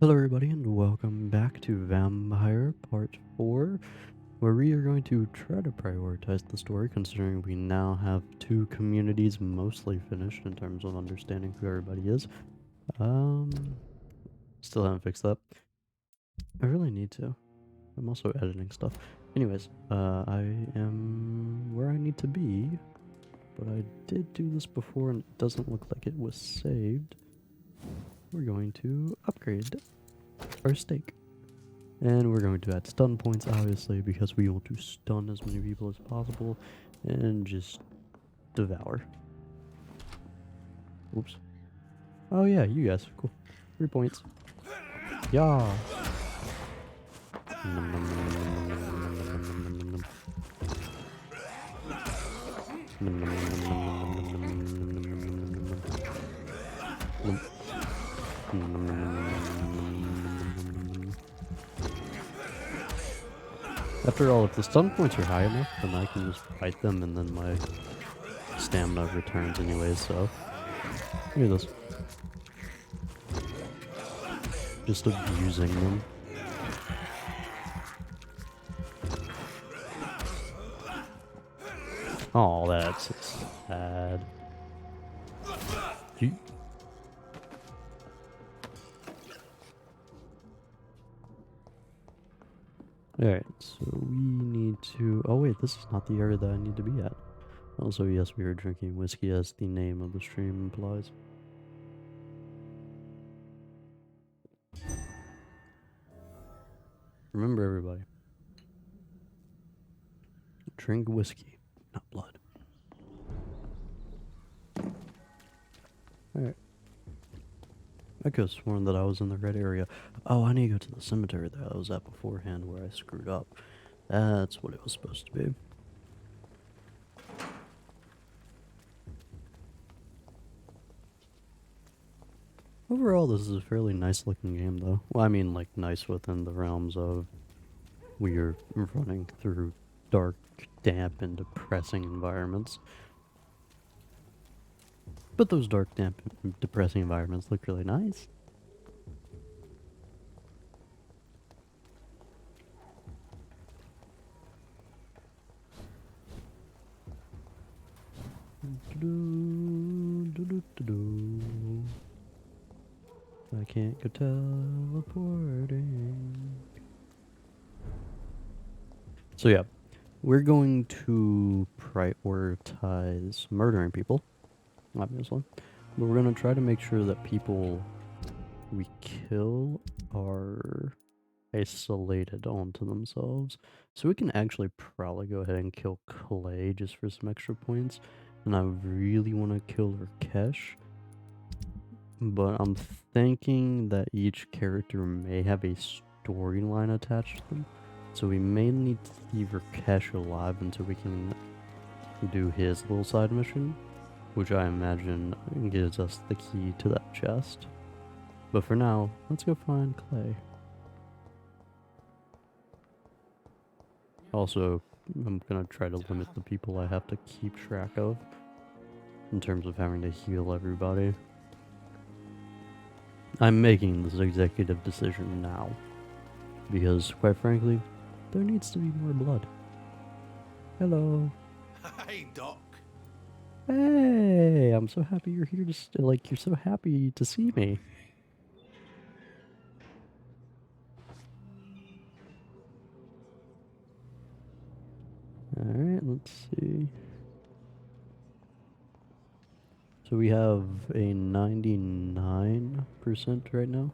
Hello everybody and welcome back to Vampyr Part 4, where we are going to try to prioritize the story considering we now have two communities mostly finished in terms of understanding who everybody is. Um, Still haven't fixed that. I really need to. I'm also editing stuff. Anyways, I am where I need to be, but I did do this before and it doesn't look like it was saved. We're going to upgrade our stake. And we're going to add stun points, obviously, because we want to stun as many people as possible and just devour. Oops. Oh yeah, you guys. Cool. 3 points. Yeah. After all, if the stun points are high enough, then I can just fight them and then my stamina returns anyways, so... Look at this. Just abusing them. Oh, that's sad. You... Alright, so we need to... Oh wait, this is not the area that I need to be at. Also, yes, we are drinking whiskey as the name of the stream implies. Remember everybody. Drink whiskey, not blood. Alright. I could have sworn that I was in the red area. Oh, I need to go to the cemetery that I was at beforehand where I screwed up. That's what it was supposed to be. Overall, this is a fairly nice looking game though. Well, I mean like nice within the realms of we are running through dark, damp, and depressing environments. But those dark, damp, and depressing environments look really nice. I can't go teleporting. So yeah, we're going to prioritize murdering people, obviously. But we're going to try to make sure that people we kill are isolated onto themselves. So we can actually probably go ahead and kill Clay just for some extra points. And I really want to kill Rakesh. But I'm thinking that each character may have a storyline attached to them. So we may need to leave Rakesh alive until we can do his little side mission, which I imagine gives us the key to that chest. But for now, let's go find Clay. Also, I'm gonna try to limit the people I have to keep track of in terms of having to heal everybody. I'm making this executive decision now because, quite frankly, there needs to be more blood. Hello. Hey, Doc. Hey, I'm so happy you're here to you're so happy to see me. Alright, let's see. So we have a 99% right now.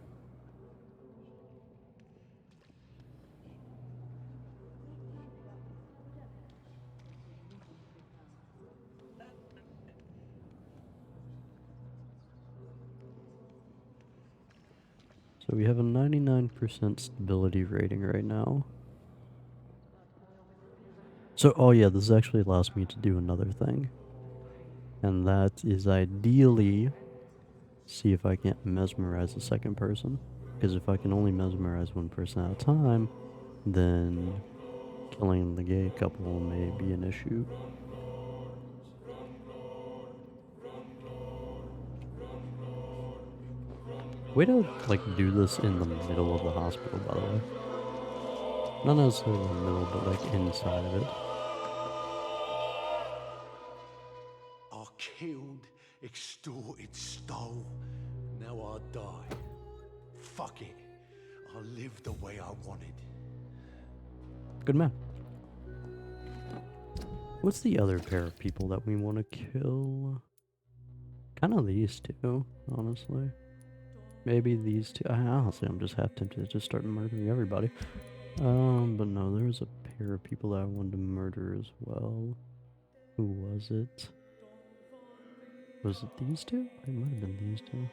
So we have a 99% stability rating right now. So, oh yeah, this actually allows me to do another thing. And that is ideally see if I can't mesmerize a second person. Because if I can only mesmerize one person at a time, then killing the gay couple may be an issue. Way to, like, do this in the middle of the hospital, by the way. Not necessarily in the middle, but, like, inside of it. I killed, extorted, stole. Now I die. Fuck it. I live the way I wanted. Good man. What's the other pair of people that we want to kill? Kind of these two, honestly. Maybe these two. Honestly, I'm just half tempted to just start murdering everybody. But no, there's a pair of people that I wanted to murder as well. Who was it? Was it these two? It might have been these two.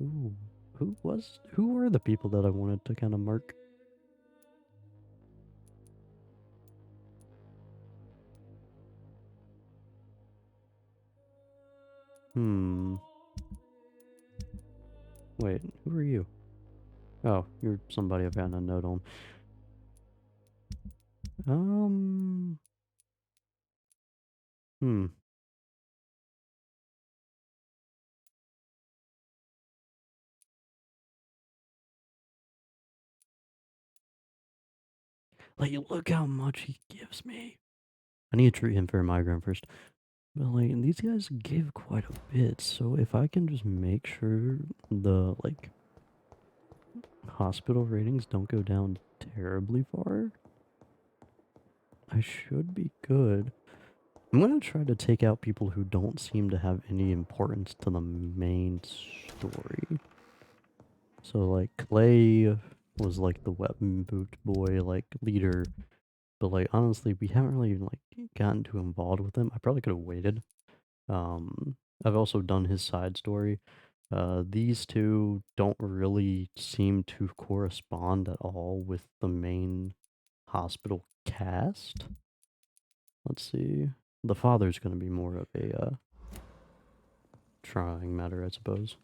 Ooh. Who were the people that I wanted to kind of mark? Wait, who are you? Oh, you're somebody I've gotten a note on. Hmm. Like, look how much he gives me. I need to treat him for a migraine first. But, like, these guys give quite a bit, so if I can just make sure the, like, hospital ratings don't go down terribly far, I should be good. I'm gonna try to take out people who don't seem to have any importance to the main story. So, like, Clay was, like, the weapon boot boy, like, leader. But, like, honestly, we haven't really, like, gotten too involved with him. I probably could have waited. I've also done his side story. These two don't really seem to correspond at all with the main hospital cast. Let's see. The father's going to be more of a trying matter, I suppose.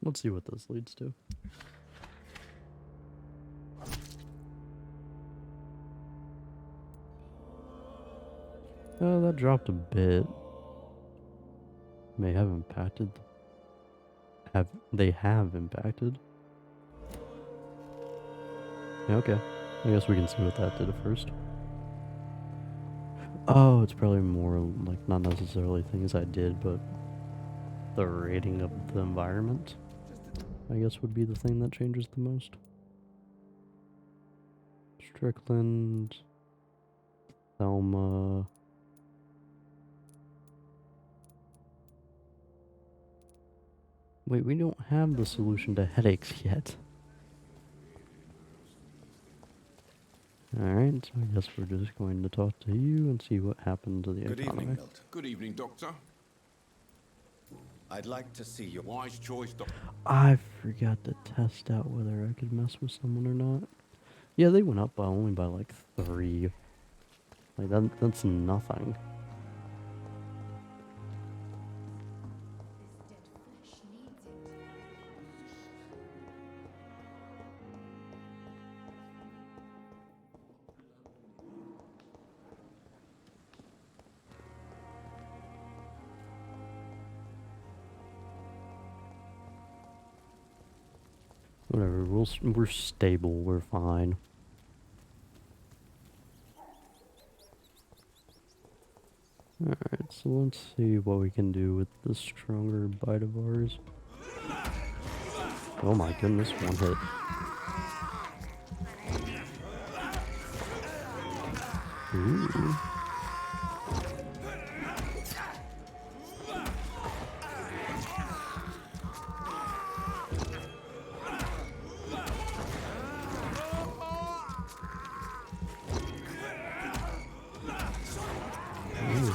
Let's see what this leads to. That dropped a bit. May have impacted. They have impacted? Yeah, okay. I guess we can see what that did at first. Oh, it's probably more like not necessarily things I did, but the rating of the environment, I guess, would be the thing that changes the most. Strickland, Thelma. Wait, we don't have the solution to headaches yet. Alright, so I guess we're just going to talk to you and see what happened to the economy. Good evening, Milton. Good evening, Doctor. I'd like to see your Wise choice, Doctor. I forgot to test out whether I could mess with someone or not. Yeah, they went up by only by like 3. Like that's nothing. Whatever, we're stable, we're fine. Alright, so let's see what we can do with this stronger bite of ours. Oh my goodness, one hit. Ooh.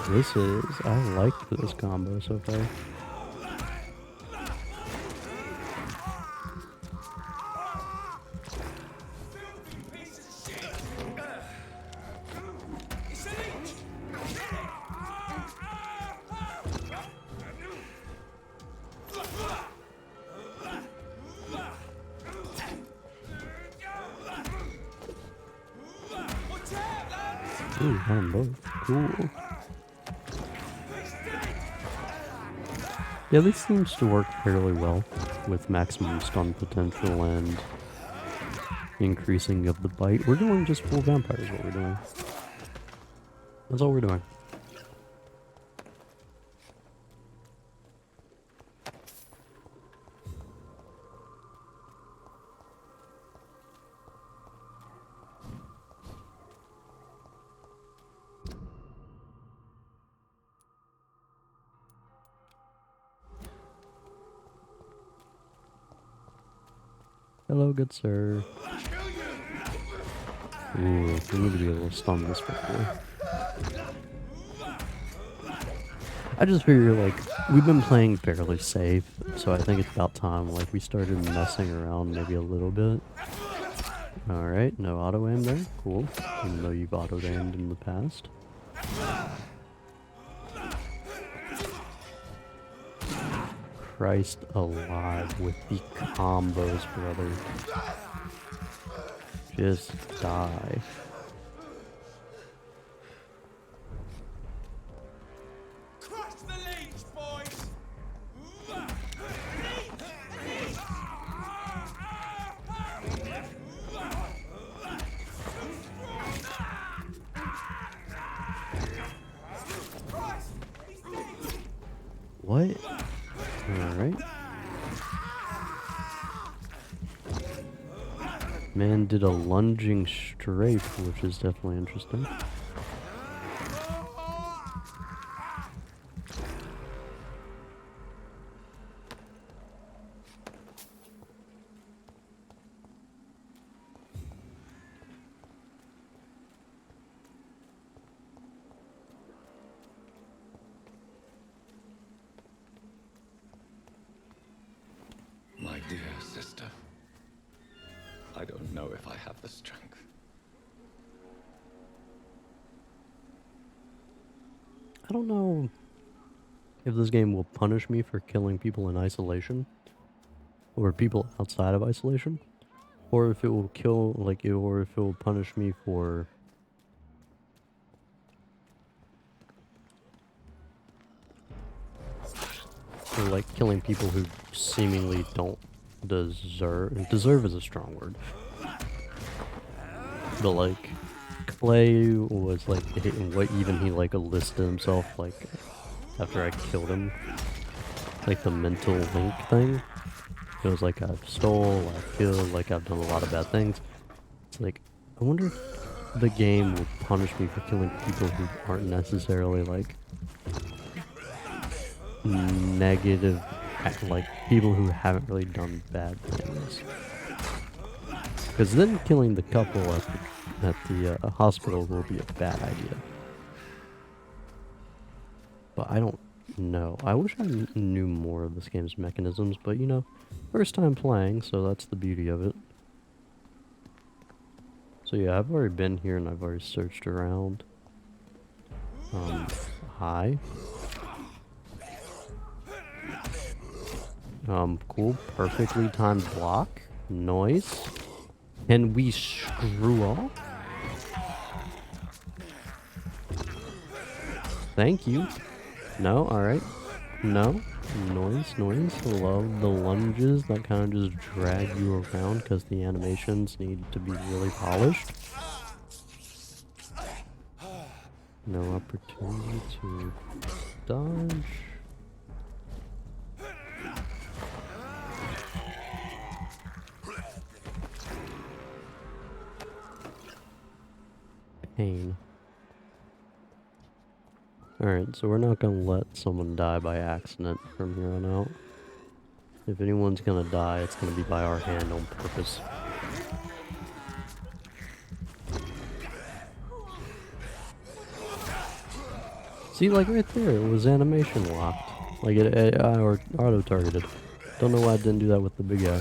This is, I like this combo so far. Ooh, got them both. Cool. Yeah, this seems to work fairly well with maximum stun potential and increasing of the bite. We're going just full vampire is what we're doing. That's all we're doing. Hello, good sir. Ooh, we need to be able to stun this before. I just figure, like, we've been playing fairly safe, so I think it's about time, like, we started messing around maybe a little bit. Alright, no auto-aim there. Cool. Even though you've auto-aimed in the past. Christ alive with the combos, brother. Just die. What? Alright. Man did a lunging strafe, which is definitely interesting. My dear sister, I don't know if I have the strength. I don't know if this game will punish me for killing people in isolation, or people outside of isolation, or if it will kill, like, or if it will punish me for like killing people who seemingly don't deserve is a strong word, but like Clay was like what even he like listed himself like after I killed him, like the mental link thing. It was like I've stole, I've killed, like I've done a lot of bad things. It's like I wonder if the game will punish me for killing people who aren't necessarily like negative, like people who haven't really done bad things. Because then killing the couple at the hospital will be a bad idea. But I don't know. I wish I knew more of this game's mechanisms, but you know, first time playing, so that's the beauty of it. So yeah, I've already been here and I've already searched around. Hi. Cool. Perfectly timed block. Noise. Can we screw off? Thank you. No? Alright. No? Noise. Love the lunges that kind of just drag you around because the animations need to be really polished. No opportunity to dodge. Pain. Alright, so we're not gonna let someone die by accident from here on out. If anyone's gonna die, it's gonna be by our hand on purpose. See, like right there, it was animation locked. Like or auto-targeted. Don't know why I didn't do that with the big guy.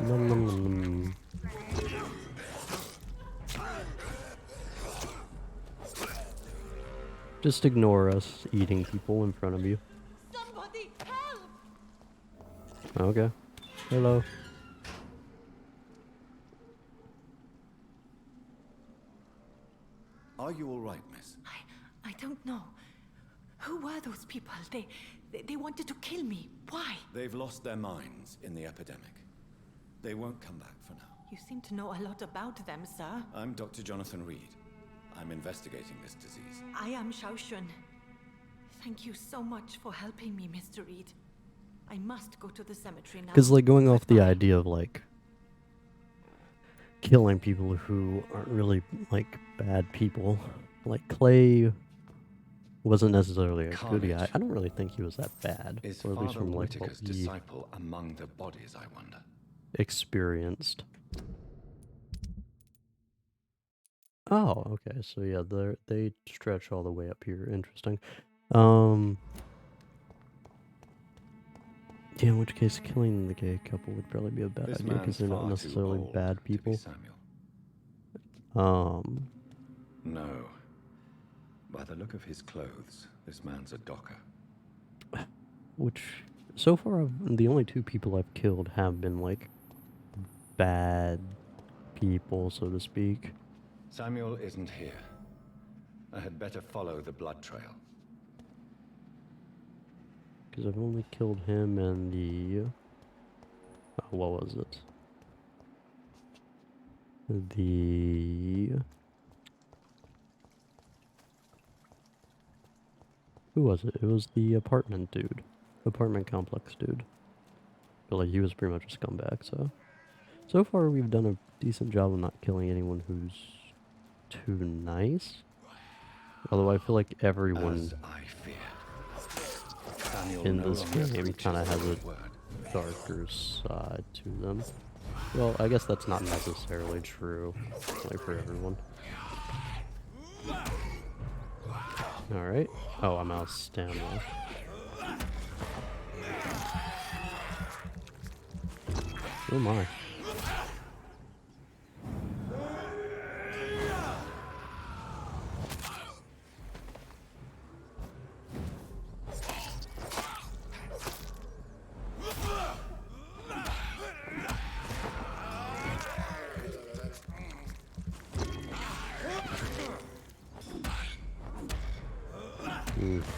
Nom, nom, nom, nom. Just ignore us eating people in front of you. Somebody help! Okay. Hello. Are you all right, miss? I don't know. Who were those people? They wanted to kill me. Why? They've lost their minds in the epidemic. They won't come back for now. You seem to know a lot about them, sir. I'm Dr. Jonathan Reed. I'm investigating this disease. I am Xiaoxun. Thank you so much for helping me, Mr. Reed. I must go to the cemetery now. Because, like, going off the Goodbye. idea of, like, killing people who aren't really, like, bad people. Like, Clay wasn't necessarily a good guy. Carnage. I don't really think he was that bad. Is Or at least Father from, like, what Whitaker's we disciple among the bodies, I wonder? experienced. Oh, okay. So, yeah, they stretch all the way up here. Interesting. Yeah, in which case, killing the gay couple would probably be a bad This idea because man's they're not far too necessarily old bad to be people. Samuel. Um, No. By the look of his clothes, this man's a docker. which so far the only two people I've killed have been like bad people, so to speak. Samuel isn't here. I had better follow the blood trail. Because I've only killed him and the what was it? The who was it? It was the apartment dude, apartment complex dude. But like he was pretty much a scumbag. So far we've done a decent job of not killing anyone who's too nice. Although I feel like everyone As I feared. Samuel in no this longer game preaches kind of has the a word. darker side to them. Well, I guess that's not necessarily true, like for everyone. Alright. Oh, I'm out of stamina. Oh my.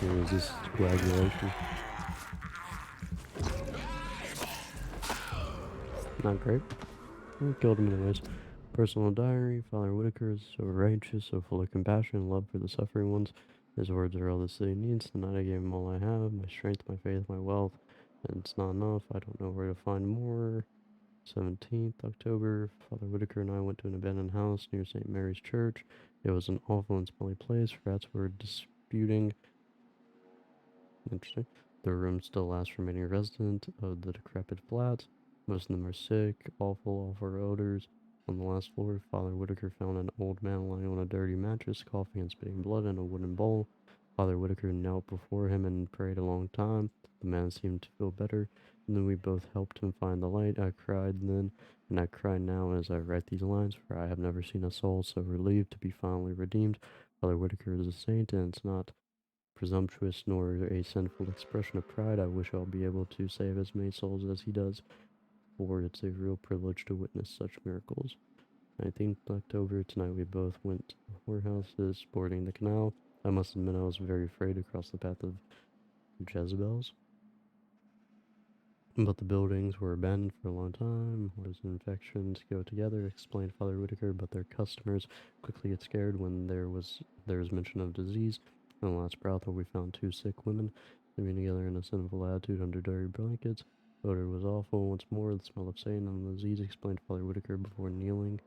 Resist coagulation. Not great. We killed him anyways. Personal diary. Father Whitaker is so righteous, so full of compassion and love for the suffering ones. His words are all the city needs. Tonight I gave him all I have, my strength, my faith, my wealth. And it's not enough. I don't know where to find more. 17th October, Father Whitaker and I went to an abandoned house near St. Mary's Church. It was an awful and smelly place. Rats were disputing. Interesting. The room still lasts for many residents of the decrepit flat. Most of them are sick, awful odors. On the last floor, Father Whitaker found an old man lying on a dirty mattress, coughing and spitting blood in a wooden bowl. Father Whitaker knelt before him and prayed a long time. The man seemed to feel better, and then we both helped him find the light. I cried then, and I cry now as I write these lines, for I have never seen a soul so relieved to be finally redeemed. Father Whitaker is a saint, and it's not presumptuous nor a sinful expression of pride. I wish I'll be able to save as many souls as he does, for it's a real privilege to witness such miracles. 19th October, tonight we both went to the whorehouses boarding the canal. I must admit I was very afraid to cross the path of Jezebels. But the buildings were abandoned for a long time. Wars and infections go together, explained Father Whitaker, but their customers quickly get scared when there was mention of disease. In the last brothel, we found two sick women living together in a sinful attitude under dirty blankets. The odor was awful. Once more, the smell of Satan and the disease, explained Father Whitaker before kneeling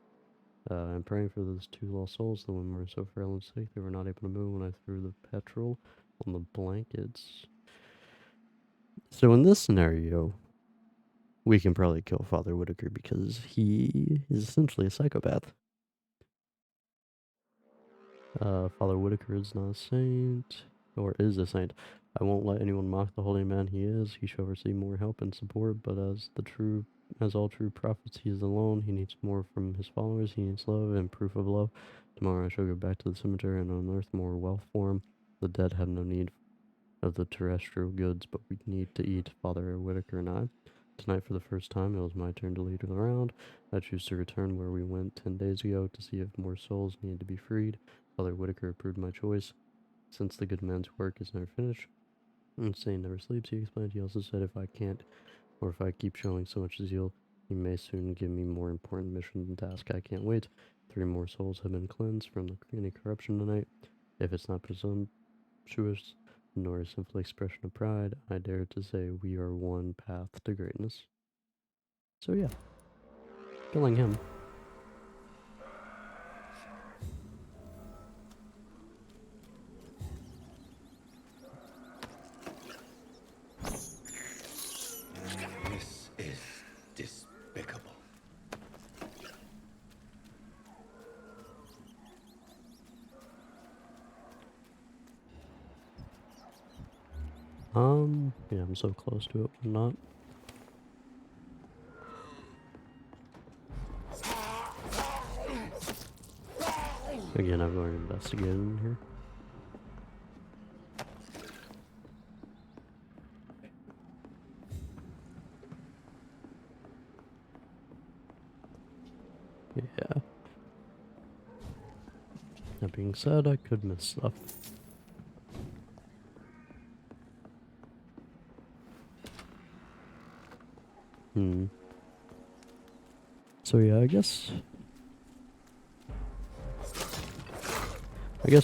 and praying for those two lost souls. The women were so frail and sick they were not able to move when I threw the petrol on the blankets. So in this scenario, we can probably kill Father Whitaker because he is essentially a psychopath. Father Whitaker is not a saint, or is a saint. I won't let anyone mock the holy man he is. He shall receive more help and support, but as all true prophets, he is alone. He needs more from his followers. He needs love and proof of love. Tomorrow I shall go back to the cemetery and unearth more wealth for him. The dead have no need of the terrestrial goods, but we need to eat, Father Whitaker and I. Tonight, for the first time, it was my turn to lead the round. I choose to return where we went 10 days ago to see if more souls needed to be freed. Father Whitaker approved my choice. Since the good man's work is never finished, and Satan never sleeps, he explained. He also said if I can't, or if I keep showing so much zeal, he may soon give me more important missions and tasks. I can't wait. 3 more souls have been cleansed from any corruption tonight. If it's not presumptuous, nor a simple expression of pride, I dare to say we are one path to greatness. So yeah, killing him. This is despicable. Yeah, I'm so close to it, but not. Again, I've already investigated in here. Yeah. That being said, I could miss stuff. So yeah, I guess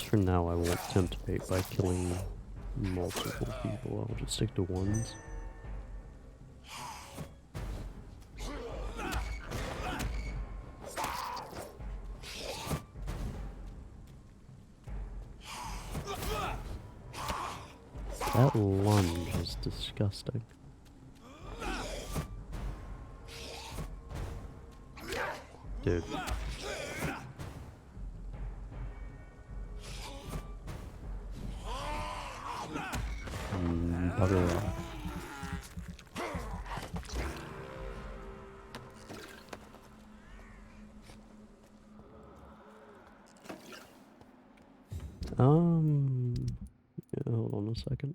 for now I won't tempt fate by killing multiple people. I'll just stick to ones. That lunge is disgusting. Dude. Bugger off. Yeah, hold on a second.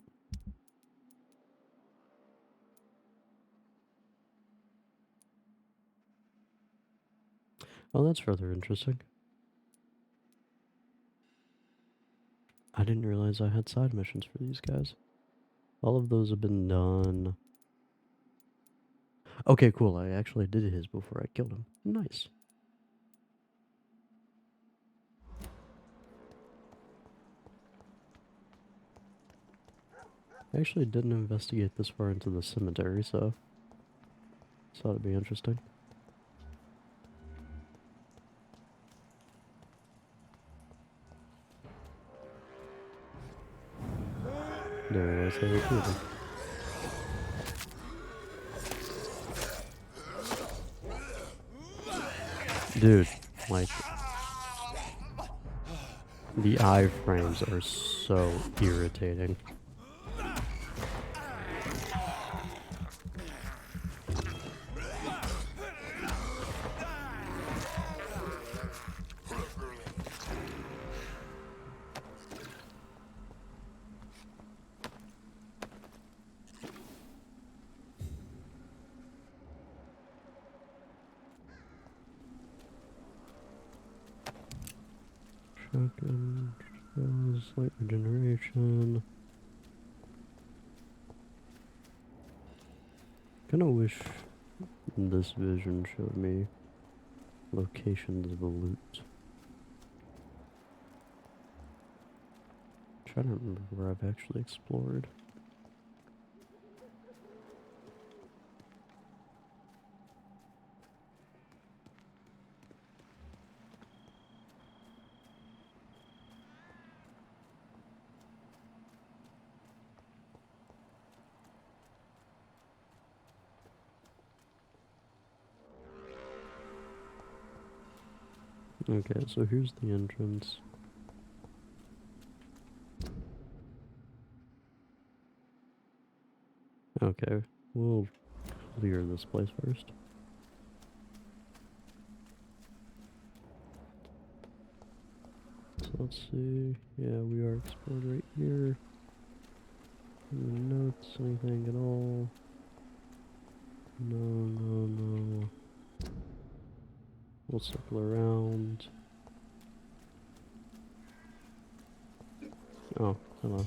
Oh, that's rather interesting. I didn't realize I had side missions for these guys. All of those have been done. Okay, cool. I actually did his before I killed him. Nice. I actually didn't investigate this far into the cemetery, so thought it'd be interesting. There I say recruiting. Dude, like, the iframes are so irritating. Shotgun shells, light regeneration. Kinda wish this vision showed me locations of the loot. I'm trying to remember where I've actually explored. Okay, so here's the entrance. Okay, we'll clear this place first. So let's see. Yeah, we are explored right here. Any notes, anything at all? No. We'll circle around. Oh, hello.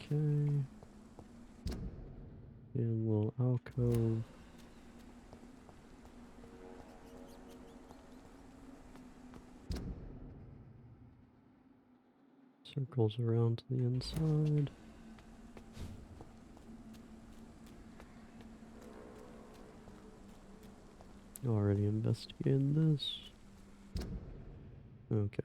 Okay. Yeah, a little alcove. Circles around to the inside. Already investigated this. Okay.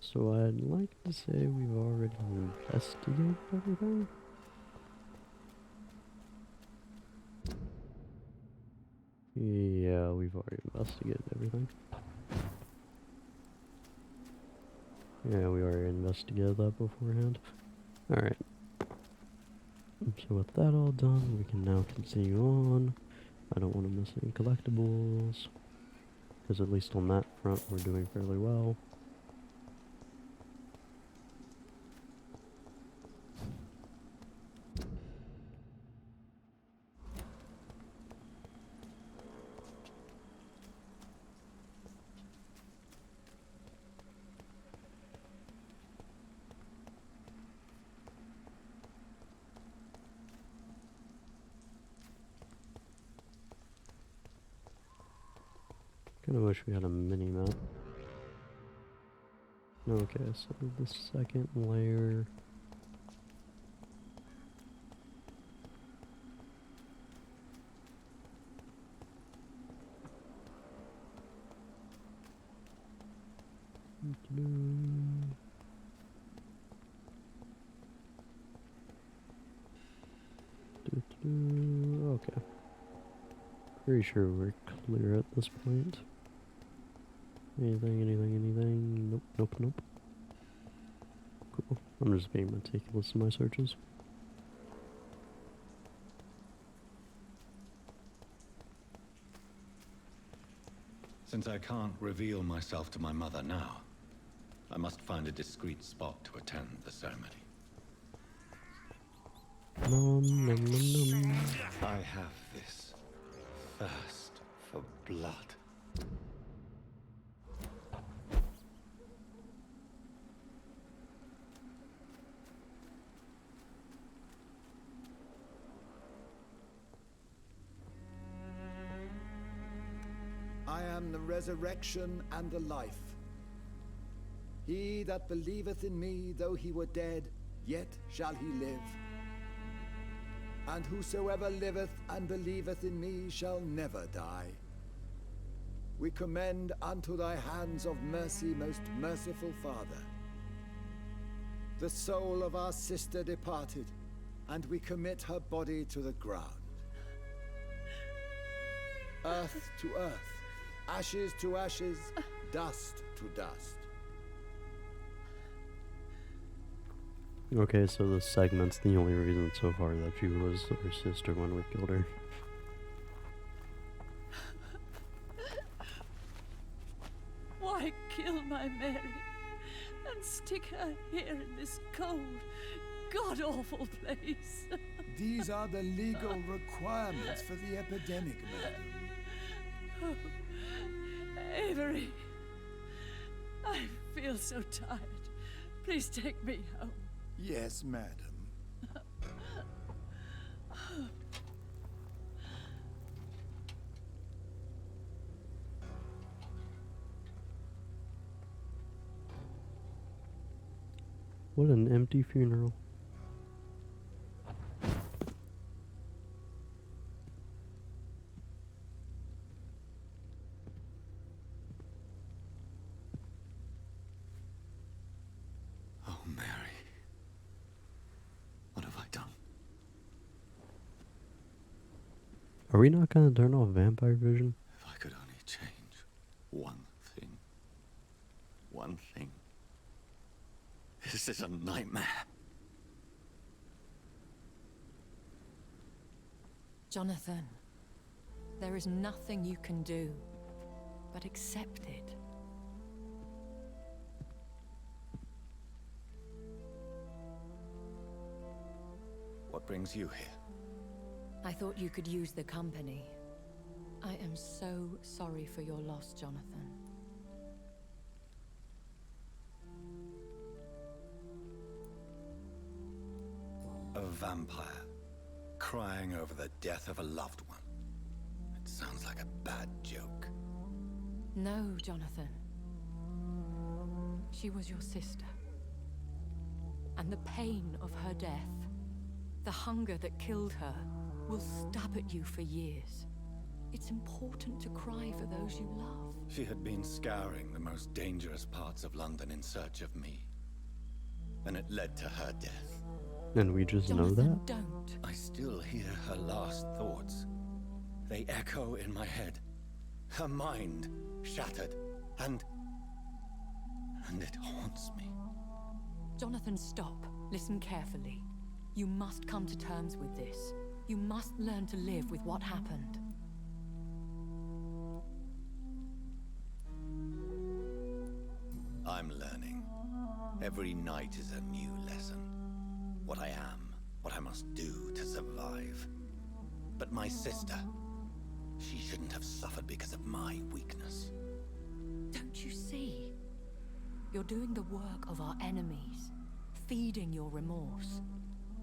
So I'd like to say we've already investigated everything. Yeah, we've already investigated everything. Yeah, we already investigated that beforehand. Alright. So with that all done, we can now continue on. I don't want to miss any collectibles. Because at least on that front, we're doing fairly well. Kinda wish we had a mini-map. Okay, so the second layer... Okay. Pretty sure we're clear at this point. Anything? Nope. Cool. I'm just being meticulous in my searches. Since I can't reveal myself to my mother now, I must find a discreet spot to attend the ceremony. Nom. I have this thirst for blood. I am the resurrection and the life. He that believeth in me, though he were dead, yet shall he live. And whosoever liveth and believeth in me shall never die. We commend unto thy hands of mercy, most merciful Father, the soul of our sister departed, and we commit her body to the ground. Earth to earth, ashes to ashes, dust to dust. Okay, so this segment's the only reason so far that she was her sister when we killed her. Why kill my Mary and stick her here in this cold, god-awful place? These are the legal requirements for the epidemic, madam. Oh, Avery, I feel so tired. Please take me home. Yes, madam. What an empty funeral. Oh, Mary. What have I done? Are we not gonna turn off vampire vision? If I could only change one thing. One thing. This is a nightmare. Jonathan, there is nothing you can do but accept it. What brings you here? I thought you could use the company. I am so sorry for your loss, Jonathan. A vampire crying over the death of a loved one. It sounds like a bad joke. No, Jonathan. She was your sister. And the pain of her death, the hunger that killed her, will stab at you for years. It's important to cry for those you love. She had been scouring the most dangerous parts of London in search of me. And it led to her death. And we just know Jonathan, that? don't. I still hear her last thoughts. They echo in my head. Her mind shattered, and it haunts me. Jonathan, stop. Listen carefully. You must come to terms with this. You must learn to live with what happened. I'm learning. Every night is a new lesson. What I am, what I must do to survive. But my sister, she shouldn't have suffered because of my weakness. Don't you see? You're doing the work of our enemies, feeding your remorse.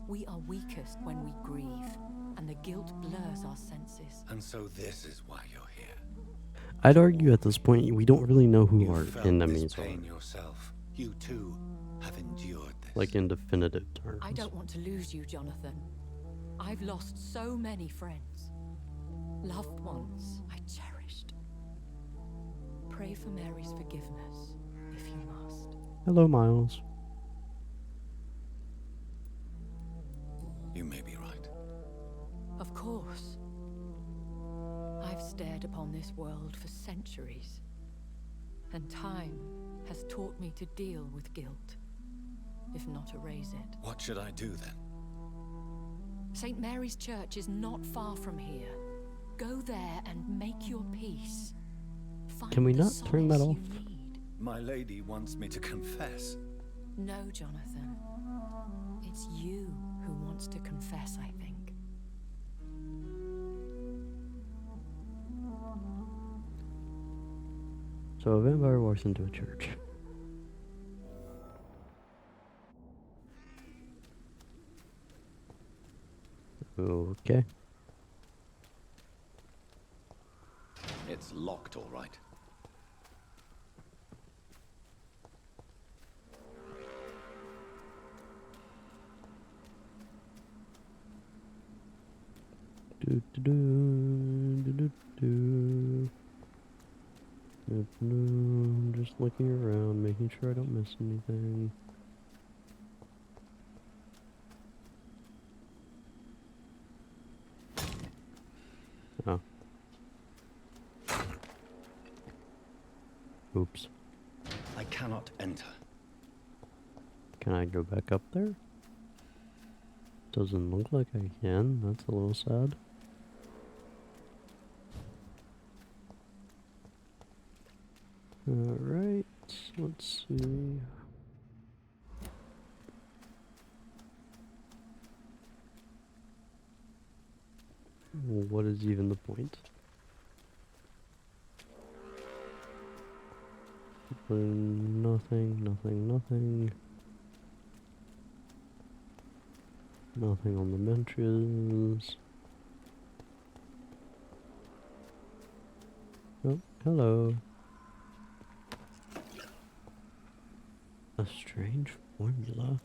We are weakest when we grieve, and the guilt blurs our senses. And so this is why you're here. I'd argue at this point we don't really know who You our felt enemies this are. pain yourself. You too have endured this. Like in definitive terms. I don't want to lose you, Jonathan. I've lost so many friends. Loved ones I cherished. Pray for Mary's forgiveness, if you must. Hello, Miles. You may be right. Of course. I've stared upon this world for centuries, and time has taught me to deal with guilt, if not erase it. What should I do then? St. Mary's Church is not far from here. Go there and make your peace. Find Can we the not turn that solace off? you need. My lady wants me to confess. No, Jonathan. It's you who wants to confess, I think. So a vampire walks into a church. Okay. It's locked, all right. Do, do, do, do, do, do. I'm just looking around, making sure I don't miss anything. Oh. Oops. I cannot enter. Can I go back up there? Doesn't look like I can. That's a little sad. Alright, let's see. What is even the point? Nothing, nothing, nothing. Nothing on the benches. Oh, hello. A strange formula.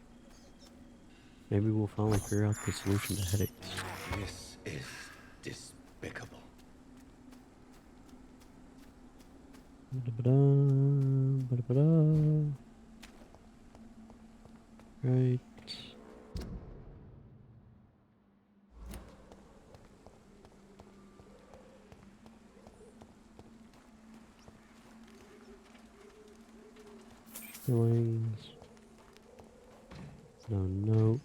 Maybe we'll finally figure out the solution to headaches. This is despicable. Ba-da-ba-da, ba-da-ba-da. Right. Feelings. No notes.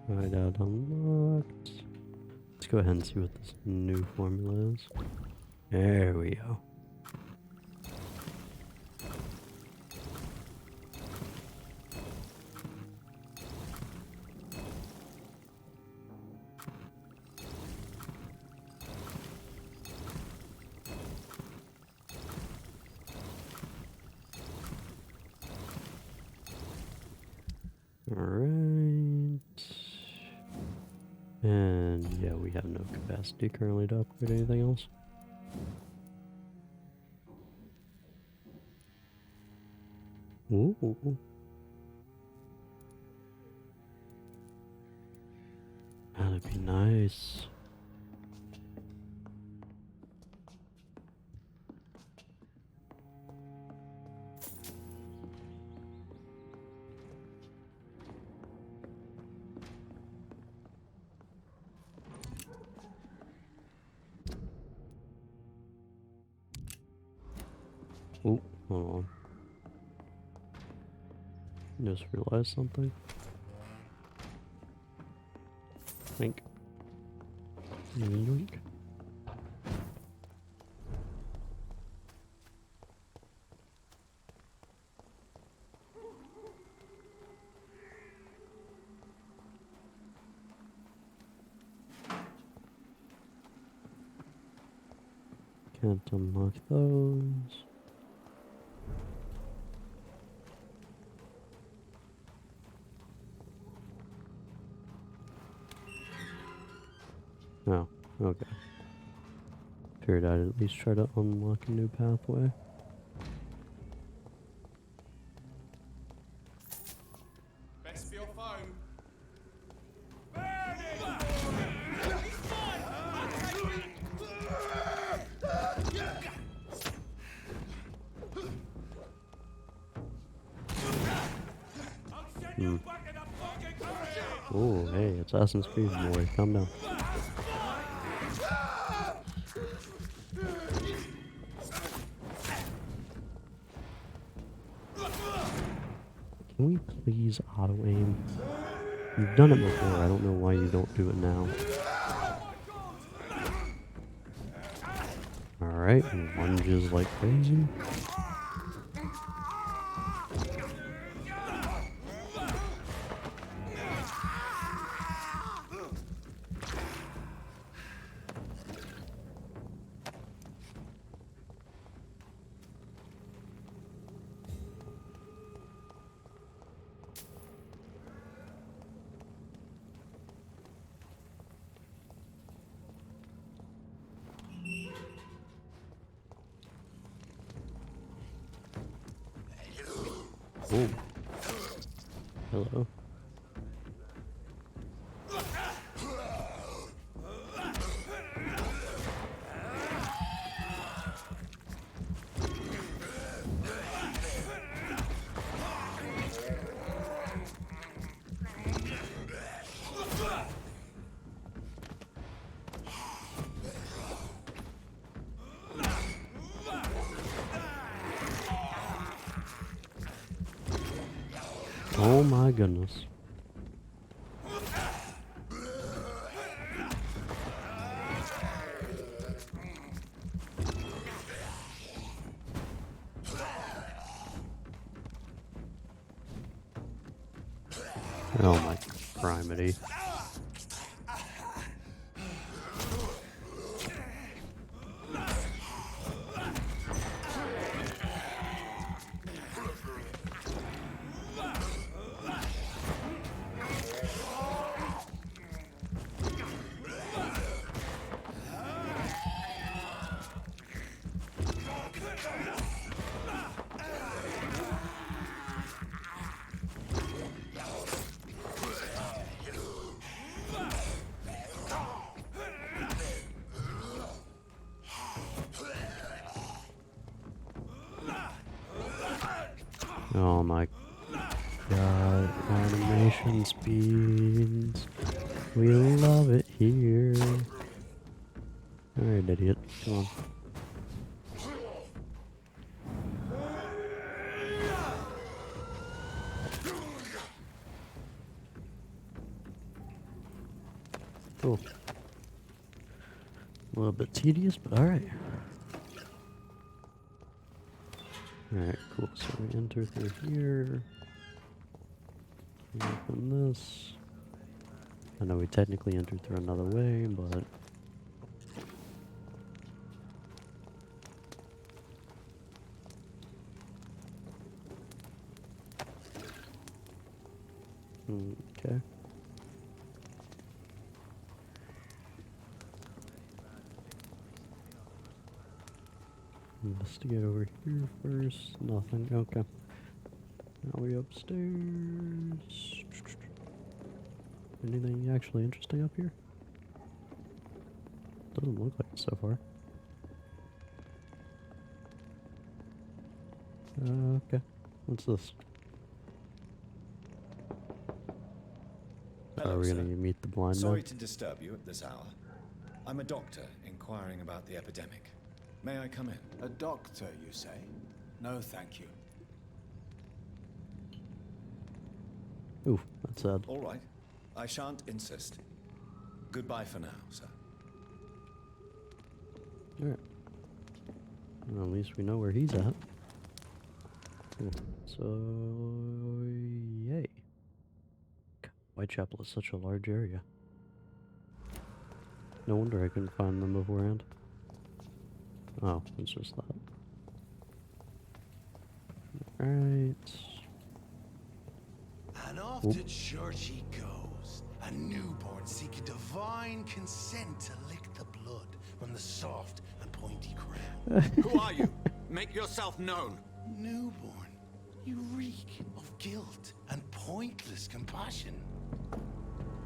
Hideout unlocked. Let's go ahead and see what this new formula is. There we go. Alright. And yeah, we have no capacity currently to upgrade anything else. Ooh. That'd be nice. Oh, hold on. Just realized something. Think. Yoink. Can't unlock those. Oh, okay. Figured I'd at least try to unlock a new pathway. Best for your phone. Oh, hey, it's Assassin's Creed, boy. Calm down. Can we please auto-aim? You've done it before, I don't know why you don't do it now. Alright, lunges like crazy. Oh. Hello. Oh my goodness. Oh my criminy. Oh my god, animation speeds. We love it here. Alright, idiot. Come on. Cool. A little bit tedious, but alright. Alright, cool. So we enter through here. We open this. I know we technically entered through another way, but... Okay. Investigate over here first. Nothing. Okay. Now we upstairs. Anything actually interesting up here? Doesn't look like it so far. Okay. What's this? Hello, Are we sir. gonna meet the blind Sorry man? to disturb you at this hour. I'm a doctor inquiring about the epidemic. May I come in? A doctor, you say? No, thank you. Ooh, that's sad. All right. I shan't insist. Goodbye for now, sir. Alright. Well, at least we know where he's at. Cool. So, yay. Whitechapel is such a large area. No wonder I couldn't find them beforehand. Oh, it's just that. Alright. And off to church he goes, a newborn seeking divine consent to lick the blood from the soft and pointy crown. Who are you? Make yourself known. Newborn, you reek of guilt and pointless compassion.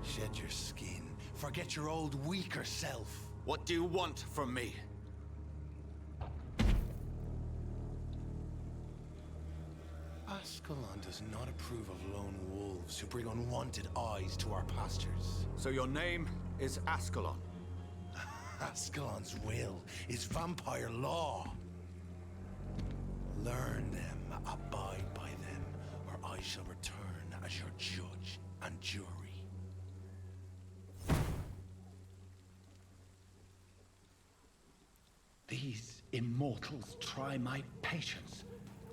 Shed your skin, forget your old weaker self. What do you want from me? Ascalon does not approve of lone wolves who bring unwanted eyes to our pastures. So your name is Ascalon. Ascalon's will is vampire law. Learn them, abide by them, or I shall return as your judge and jury. These immortals try my patience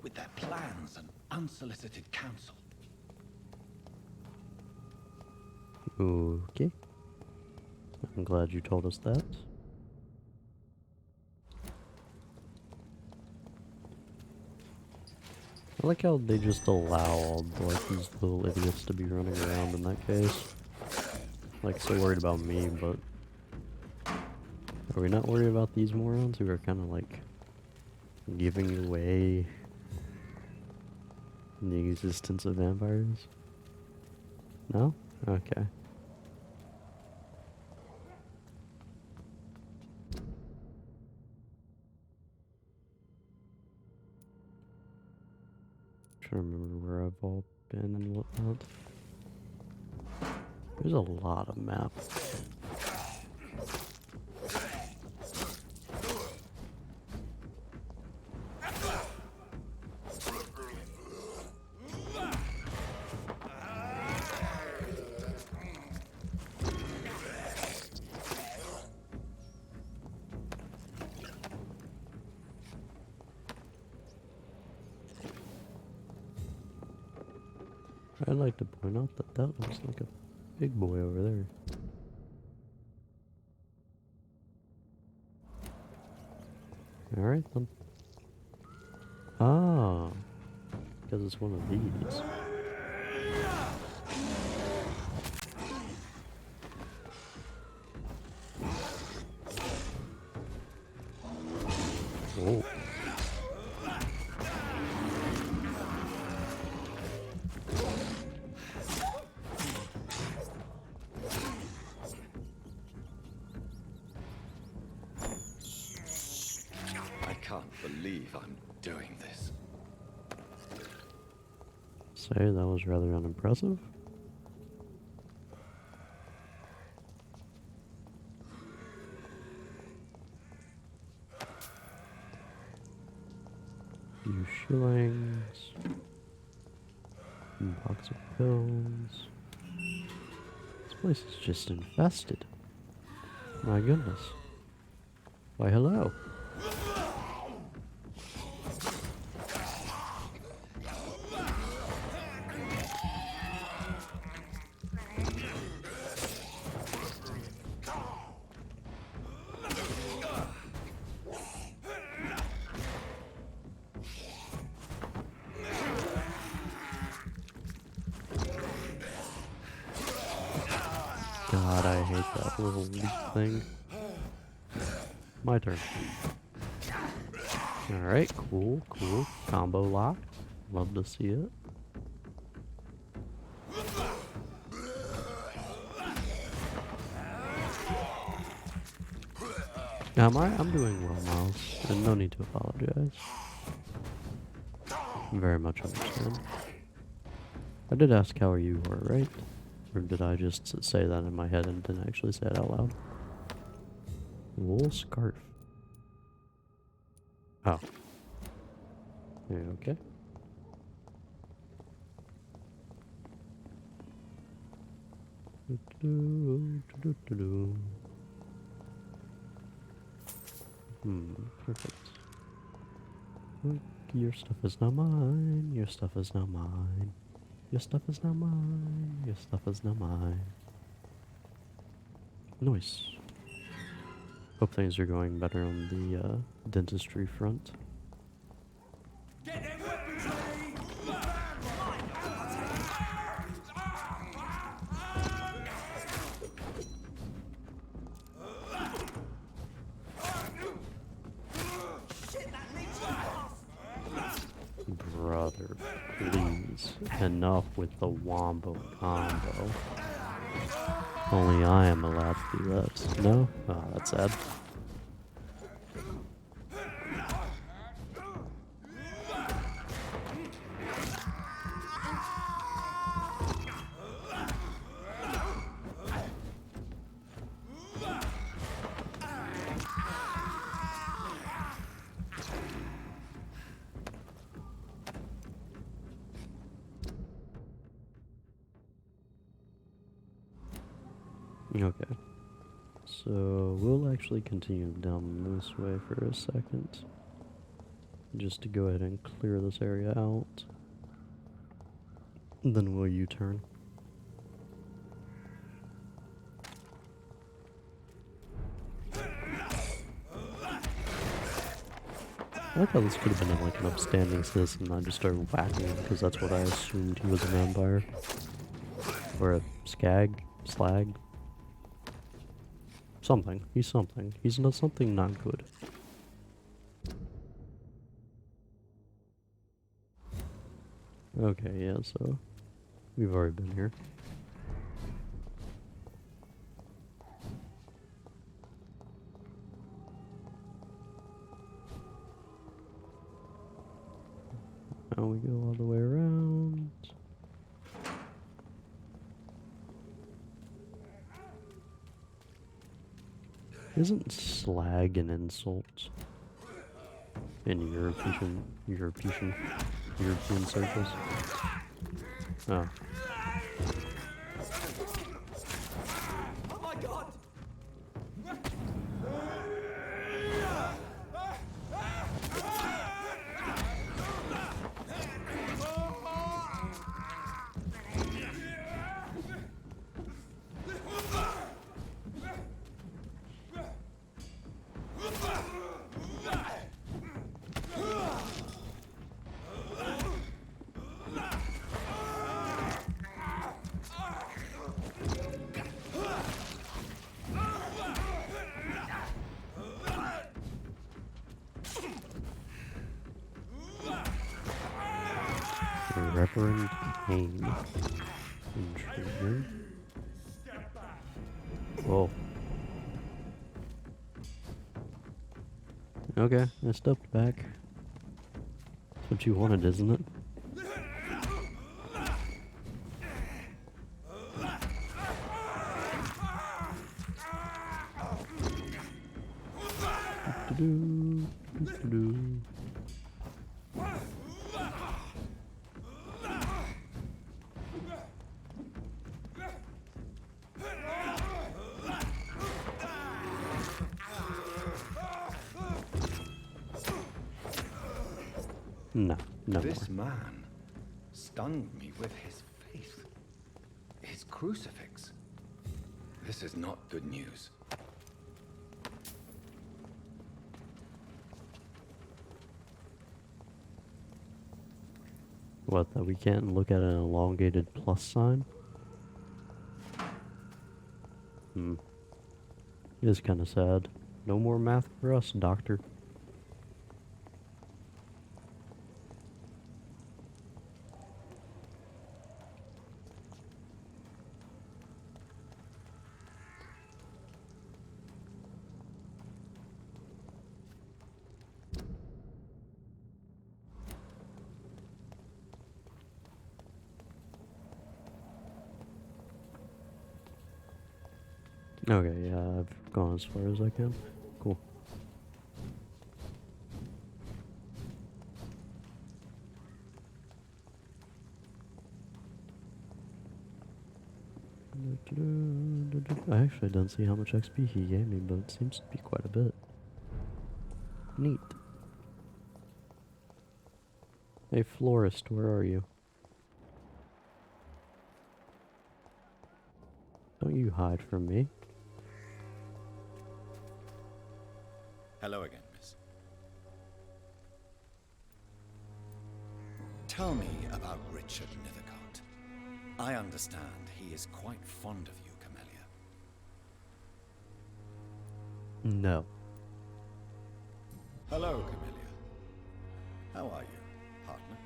with their plans and unsolicited counsel. Okay. I'm glad you told us that. I like how they just allow all like these little idiots to be running around in that case. Like, so worried about me, but are we not worried about these morons who are kind of like giving away the existence of vampires? No? Okay. Trying to remember where I've all been and whatnot. There's a lot of maps. I'd like to point out that that looks like a big boy over there. Alright then. Ah, because it's one of these. Oh. I can't believe I'm doing this. say that was rather unimpressive. Few shillings. Box of pills. This place is just infested. My goodness. Why, hello. God, I hate that little leak thing. My turn. Alright, cool. Combo lock. Love to see it. I'm doing well, Miles, and no need to apologize. Very much understand. I did ask how you were, right? Or did I just say that in my head and didn't actually say it out loud? Wool scarf. Oh. Yeah, okay. Perfect. Your stuff is now mine. Your stuff is now mine. Your stuff is now mine. Your stuff is now mine. Nice. Hope things are going better on the dentistry front. Get them weapons ready! Brother, please. Enough with the wombo combo. Only I am allowed to do that. No? Oh, that's sad. Okay. So we'll actually continue down this way for a second. Just to go ahead and clear this area out. Then we'll U-turn. I thought this could have been like an upstanding citizen and I just started whacking him because that's what I assumed he was a vampire. Or a skag, slag. Something. He's something. He's not something not good. Okay, yeah, so we've already been here. Now we go all the way around. Isn't slag an insult in European circles? Oh. Oh my god! Reverend Kane. Intriguing. Whoa. Okay, I stepped back. That's what you wanted, isn't it? Do-do-do, do-do-do. No, no This more. man stunned me with his faith. His crucifix. This is not good news. What, that we can't look at an elongated plus sign? Hmm. It is kind of sad. No more math for us, doctor. Okay, yeah, I've gone as far as I can. Cool. I actually don't see how much XP he gave me, but it seems to be quite a bit. Neat. Hey, florist, where are you? Don't you hide from me. Hello again, miss. Tell me about Richard Nethercott. I understand he is quite fond of you, Camellia. No. Hello, Camellia. How are you, partner?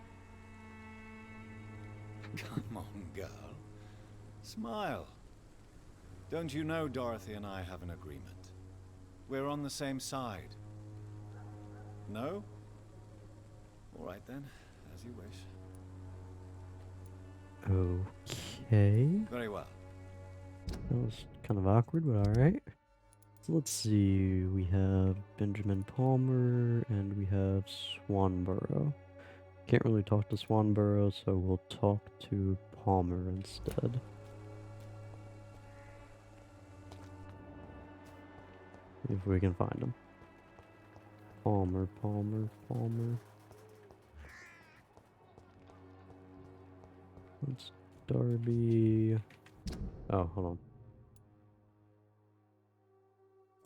Come on, girl. Smile. Don't you know Dorothy and I have an agreement? We're on the same side. No? All right then, as you wish. Okay. Very well. That was kind of awkward, but alright. So let's see. We have Benjamin Palmer and we have Swanborough. Can't really talk to Swanborough, so we'll talk to Palmer instead. If we can find him. Palmer, Palmer, Palmer. Let's Darby. Oh, hold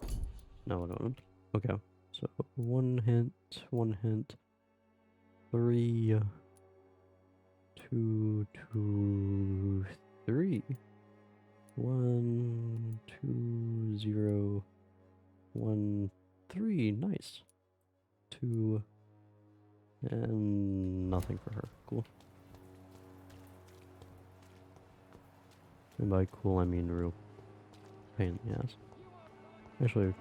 on. No, I don't. Okay. So, one hint. 3, 2, 2, 3. 1, 2, 0, 1, 3. Nice. 2, and nothing for her. Cool. And by cool, I mean real pain in the ass. Actually,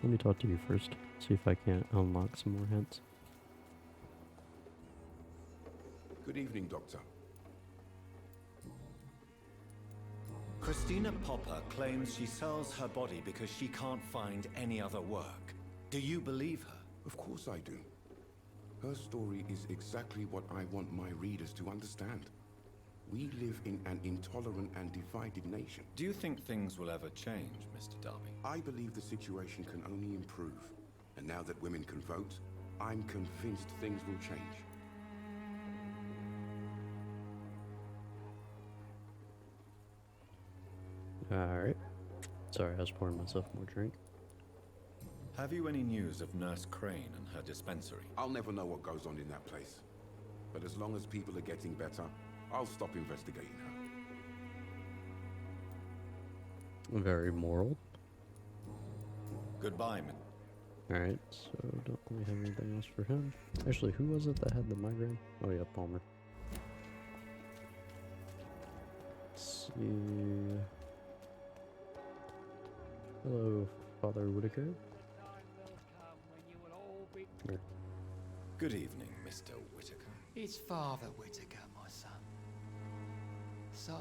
let me talk to you first. See if I can't unlock some more hints. Good evening, Doctor. Christina Popper claims she sells her body because she can't find any other work. Do you believe her? Of course I do. Her story is exactly what I want my readers to understand. We live in an intolerant and divided nation. Do you think things will ever change, Mr. Darby? I believe the situation can only improve. And now that women can vote, I'm convinced things will change. Alright. Sorry, I was pouring myself more drink. Have you any news of Nurse Crane and her dispensary? I'll never know what goes on in that place. But as long as people are getting better, I'll stop investigating her. Very moral. Goodbye, man. Alright, so don't really have anything else for him. Actually, who was it that had the migraine? Oh yeah, Palmer. Let's see. Hello, Father Whitaker. Here. Good evening, Mr. Whitaker. It's Father Whitaker, my son. So,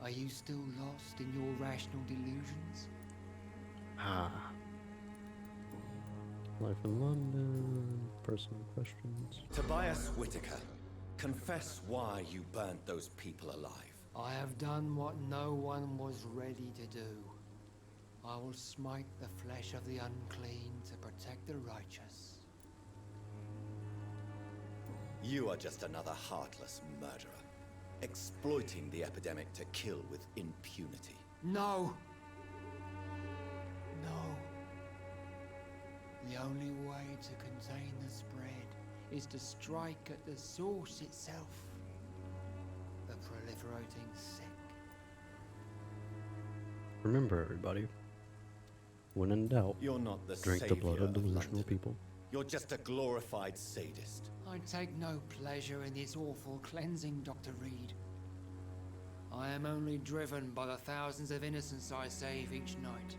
are you still lost in your rational delusions? Ah. Life in London, personal questions. Tobias Whitaker, confess why you burnt those people alive. I have done what no one was ready to do. I will smite the flesh of the unclean to protect the righteous. You are just another heartless murderer, exploiting the epidemic to kill with impunity. No! No. The only way to contain the spread is to strike at the source itself. The proliferating sick. Remember, everybody, when in doubt, You're not the drink the savior blood of of delusional London. people. You're just a glorified sadist. I take no pleasure in this awful cleansing, Dr. Reed. I am only driven by the thousands of innocents I save each night.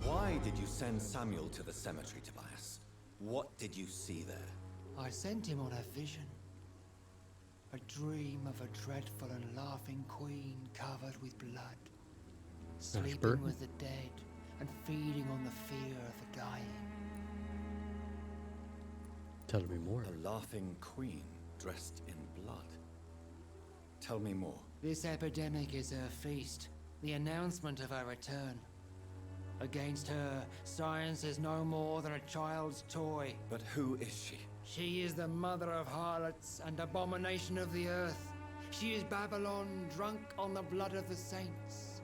Why did you send Samuel to the cemetery, Tobias? What did you see there? I sent him on a vision. A dream of a dreadful and laughing queen covered with blood. Sleeping Ashburton? with the dead and feeding on the fear of the dying. Tell me more. A laughing queen dressed in blood. Tell me more. This epidemic is her feast, the announcement of her return. Against her, science is no more than a child's toy. But who is she? She is the mother of harlots and abomination of the earth. She is Babylon, drunk on the blood of the saints.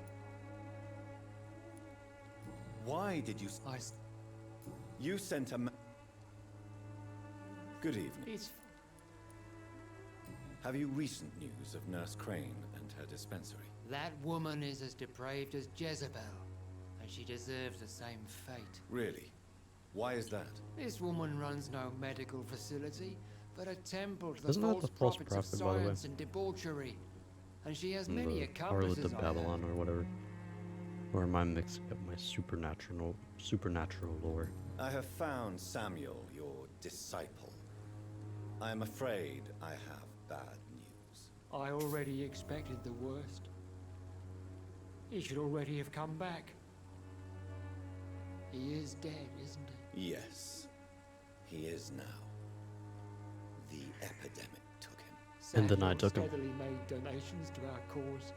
Why did you... You sent a... Good evening. It's... Have you recent news of Nurse Crane and her dispensary? That woman is as depraved as Jezebel, and she deserves the same fate. Really? Why is that? This woman runs no medical facility, but a temple to the Isn't that false the false prophets of prophet, by the way? science and debauchery. And she has many The Harlot accomplices, of I Babylon heard. or whatever. Or am I mixing up my supernatural lore? I have found Samuel, your disciple. I am afraid I have bad news. I already expected the worst. He should already have come back. He is dead, isn't he? Yes, he is now. The epidemic took him. And then I Samuel took him. steadily made donations to our cause.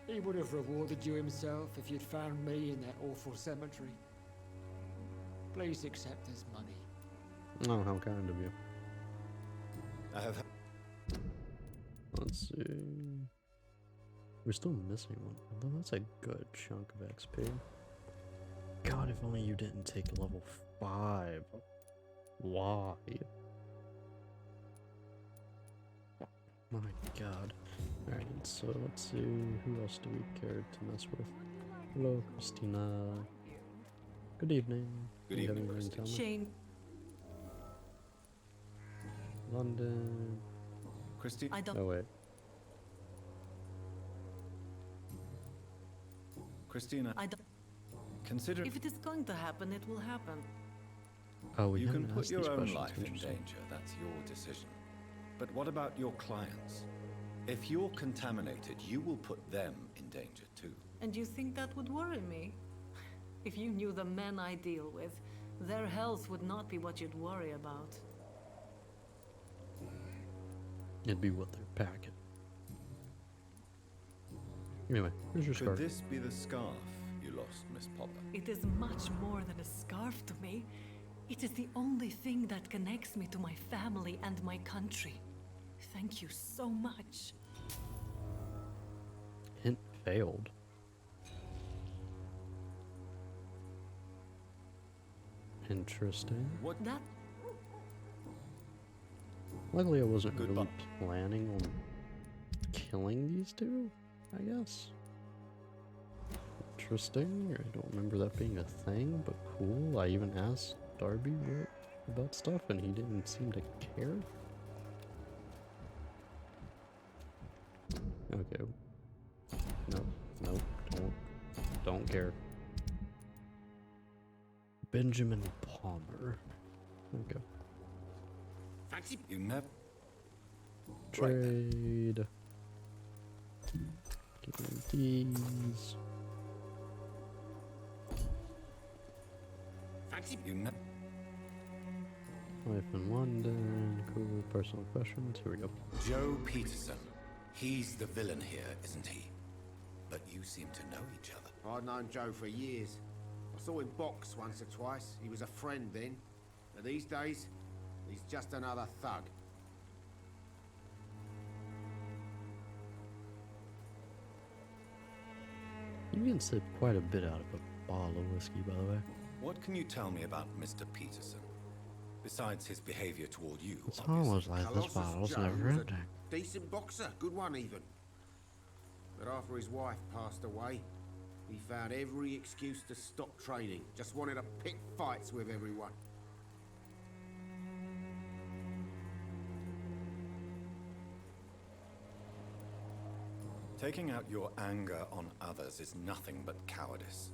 He would have rewarded you himself if you'd found me in that awful cemetery. Please accept this money. Oh, how kind of you. I have... Let's see. We're still missing one. Although that's a good chunk of XP. God, if only you didn't take level 5. Why? My god. Alright, so let's see. Who else do we care to mess with? Hello, Christina. Good evening. Good Do you have evening, anything to tell me? Shane, London. Christine? I don't. Oh, wait. Christina, I don't. consider... If it is going to happen, it will happen. Oh, we You can haven't put asked your these own questions. life in Interesting. danger, that's your decision. But what about your clients? If you're contaminated, you will put them in danger too. And you think that would worry me? If you knew the men I deal with, their health would not be what you'd worry about. It'd be what they're packing. Anyway, here's your Could scarf. this be the scarf you lost, Miss Popper? It is much more than a scarf to me. It is the only thing that connects me to my family and my country. Thank you so much. Hint failed. Interesting. What? That Luckily, I wasn't Good really bump. planning on killing these two, I guess. Interesting. I don't remember that being a thing, but cool. I even asked Darby about stuff, and he didn't seem to care. Okay. No, don't care. Benjamin Palmer. Okay. Fancy you never... Trade. Give These. Fancy you know. Life in London. Cool. Personal questions. Here we go. Joe Peterson. He's the villain here, isn't he? But you seem to know each other. I've known Joe for years. I saw him box once or twice. He was a friend then. But these days, he's just another thug. You can sip quite a bit out of a bottle of whiskey, by the way. What can you tell me about Mr. Peterson? Besides his behavior toward you, It's obviously. almost like this Colossus bottle's Joe never was a empty. decent boxer, good one even. But after his wife passed away, he found every excuse to stop training. Just wanted to pick fights with everyone. Taking out your anger on others is nothing but cowardice.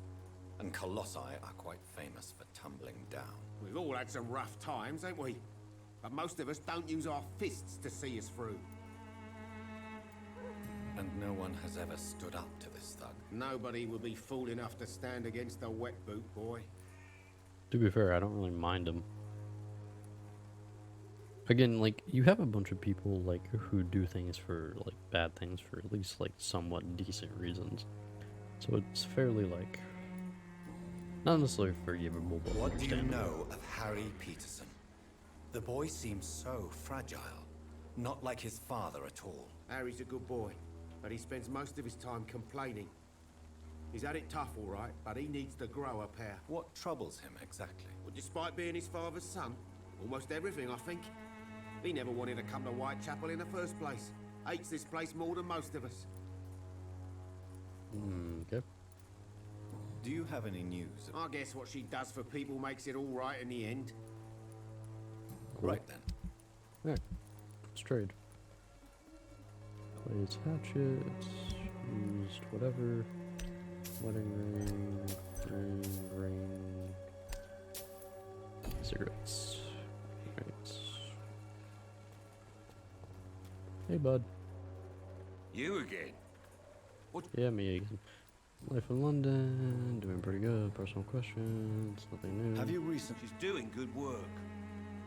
And Colossi are quite famous for tumbling down. We've all had some rough times, ain't we? But most of us don't use our fists to see us through. And no one has ever stood up to this thug. Nobody would be fool enough to stand against a wet boot boy. To be fair, I don't really mind him. Again, like, you have a bunch of people, like, who do things for, like, bad things for at least, like, somewhat decent reasons. So it's fairly, like, not necessarily forgivable, but What do you understandable. know of Harry Peterson? The boy seems so fragile. Not like his father at all. Harry's a good boy, but he spends most of his time complaining. He's had it tough, all right, but he needs to grow a pair. What troubles him exactly? Well, despite being his father's son, almost everything, I think. He never wanted to come to Whitechapel in the first place. Hates this place more than most of us. Okay. Do you have any news? I guess what she does for people makes it all right in the end. Right then. Alright. Let's trade. Plays hatchets. Used whatever. Wedding ring. Cigarettes. Right. Hey, bud. You again? Yeah, me again. Life in London, doing pretty good. Personal questions, nothing new. Have you recently... She's doing good work.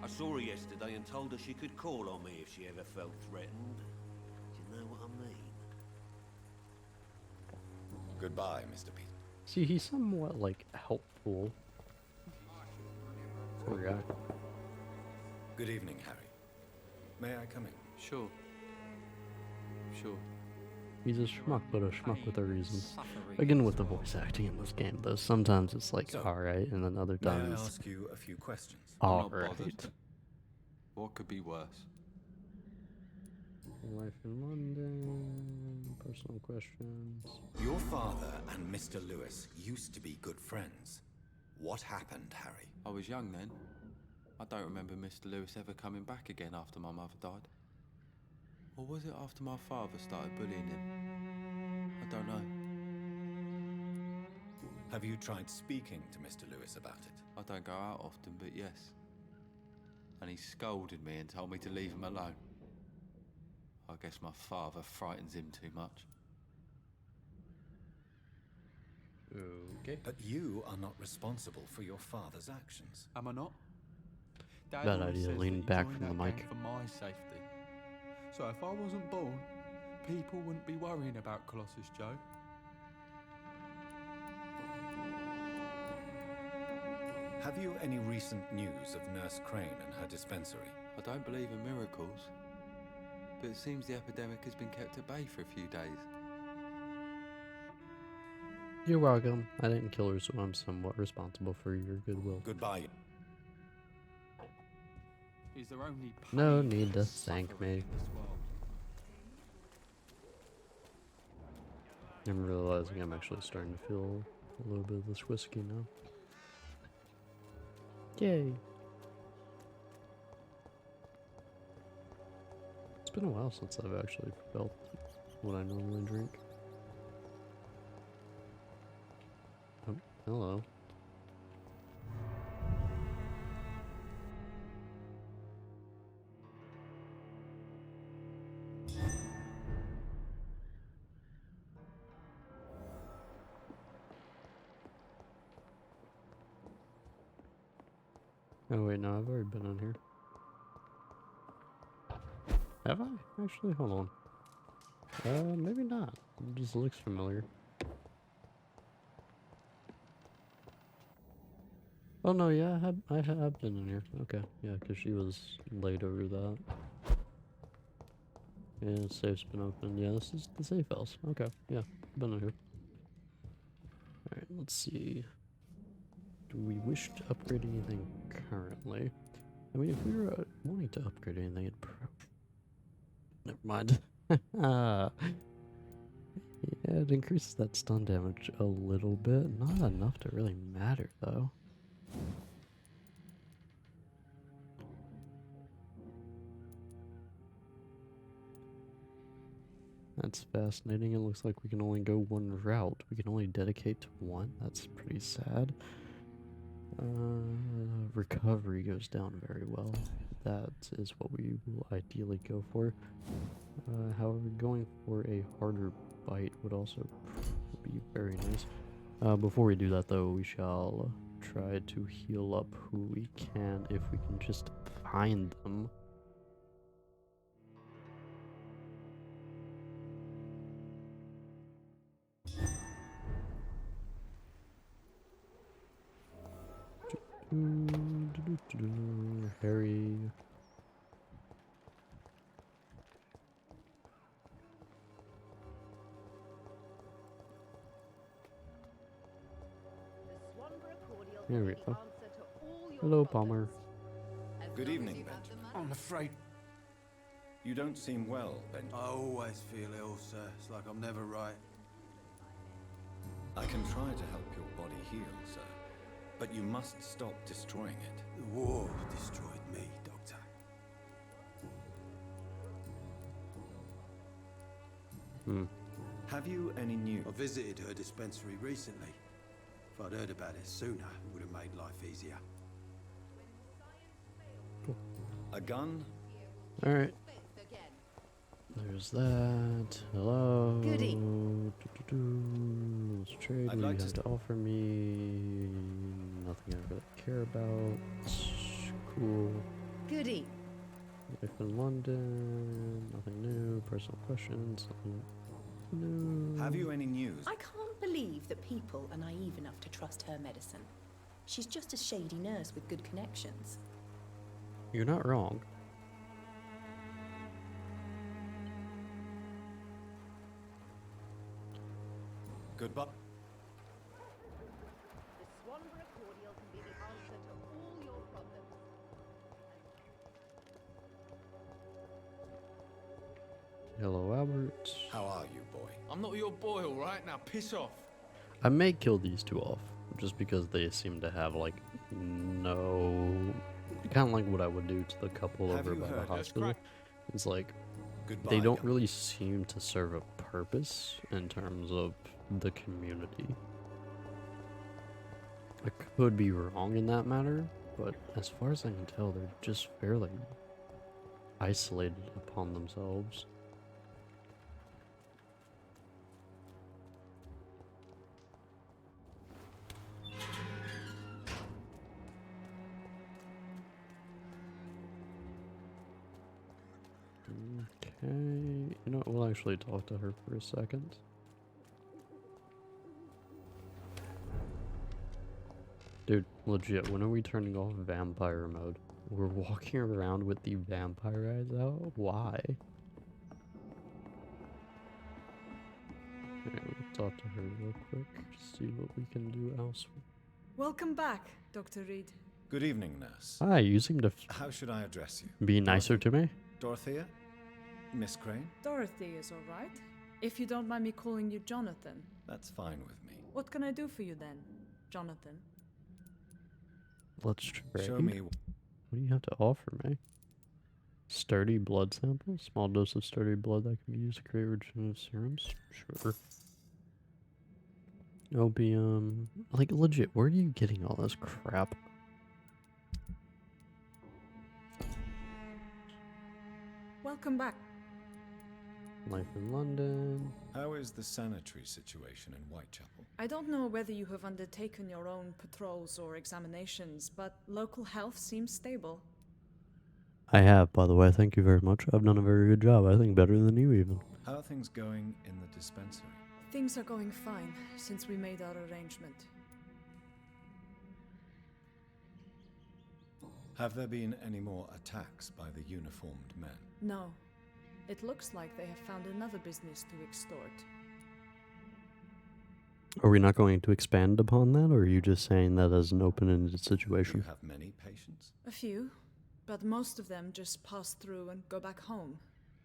I saw her yesterday and told her she could call on me if she ever felt threatened. Do you know what I mean? Goodbye, Mr. Pete. See, he's somewhat, like, helpful. Poor guy. Good evening, Harry. May I come in? Sure. Sure. He's a schmuck, but a schmuck with a reason. Again, with the voice acting in this game, though, sometimes it's like, So, alright, and then other May I times, ask you a few questions? I'm not bothered. alright. What could be worse? Life in London, personal questions. Your father and Mr. Lewis used to be good friends. What happened, Harry? I was young then. I don't remember Mr. Lewis ever coming back again after my mother died. Or was it after my father started bullying him? I don't know. Have you tried speaking to Mr. Lewis about it? I don't go out often, but yes. And he scolded me and told me to leave him alone. I guess my father frightens him too much. Okay. But you are not responsible for your father's actions. Am I not? Dad Bad always idea, says lean that he back joined from the that mic. gang for my safety. So if I wasn't born, people wouldn't be worrying about Colossus Joe. Have you any recent news of Nurse Crane and her dispensary? I don't believe in miracles, but it seems the epidemic has been kept at bay for a few days. You're welcome. I didn't kill her, so I'm somewhat responsible for your goodwill. Goodbye. Is there only No pain need to and thank suffering me. in this world? I'm realizing I'm actually starting to feel a little bit of this whiskey now. Yay! It's been a while since I've actually felt what I normally drink. Oh, hello. Oh wait, no, I've already been in here. Have I? Actually, hold on. Maybe not. It just looks familiar. Oh no, yeah, I have been in here. Okay, yeah, because she was laid over that. Yeah, safe's been open. Yeah, this is the safe house. Okay, yeah, been in here. Alright, let's see. Do we wish to upgrade anything currently? I mean, if we were wanting to upgrade anything, it'd never mind. Yeah, it increases that stun damage a little bit. Not enough to really matter, though. That's fascinating. It looks like we can only go one route. We can only dedicate to one. That's pretty sad. Recovery goes down very well. That is what we will ideally go for. However, going for a harder bite would also be very nice. Before we do that, though, we shall try to heal up who we can if we can just find them. Harry. Here we go. Hello, Palmer. Good evening, Benjamin. I'm afraid You don't seem well, Benjamin. I always feel ill, sir. It's like I'm never right. I can try to help your body heal, sir. But you must stop destroying it. The war destroyed me, Doctor. Have you any news? I visited her dispensary recently. If I'd heard about it sooner, it would have made life easier. A gun? Alright. There's that. Hello. Goody. Let's trade. What do you have to offer me? Nothing I really care about. Cool. Goody. Life in London. Nothing new. Personal questions. Nothing new. Have you any news? I can't believe that people are naive enough to trust her medicine. She's just a shady nurse with good connections. You're not wrong. Goodbye. The Swanborough cordial can be the answer to all your problems. Hello, Albert. How are you, boy? I'm not your boy, alright? Now piss off. I may kill these two off, just because they seem to have, like, no... Kind of like what I would do to the couple over by the hospital. It's like, Goodbye, they don't gun. really seem to serve a purpose in terms of the community. I could be wrong in that matter, but as far as I can tell, they're just fairly isolated upon themselves. Okay, you know what, we'll actually talk to her for a second. Dude, legit, when are we turning off vampire mode? We're walking around with the vampire eyes out? Why? Okay, we'll talk to her real quick, see what we can do elsewhere. Welcome back, Dr. Reed. Good evening, nurse. Hi, you seem to How should I address you? be nicer to me. Dorothea? Miss Crane? Dorothy is all right. If you don't mind me calling you Jonathan. That's fine with me. What can I do for you then, Jonathan? Let's trade. Show me. What do you have to offer me? Sturdy blood sample? Small dose of sturdy blood that can be used to create regenerative serums? Sure. Opium. Like, legit, where are you getting all this crap? Welcome back. Life in London. How is the sanitary situation in Whitechapel? I don't know whether you have undertaken your own patrols or examinations, but local health seems stable. I have, by the way. Thank you very much. I've done a very good job. I think better than you even. How are things going in the dispensary? Things are going fine since we made our arrangement. Have there been any more attacks by the uniformed men? No. It looks like they have found another business to extort. Are we not going to expand upon that, or are you just saying that as an open-ended Do situation? you have many patients? A few, but most of them just pass through and go back home,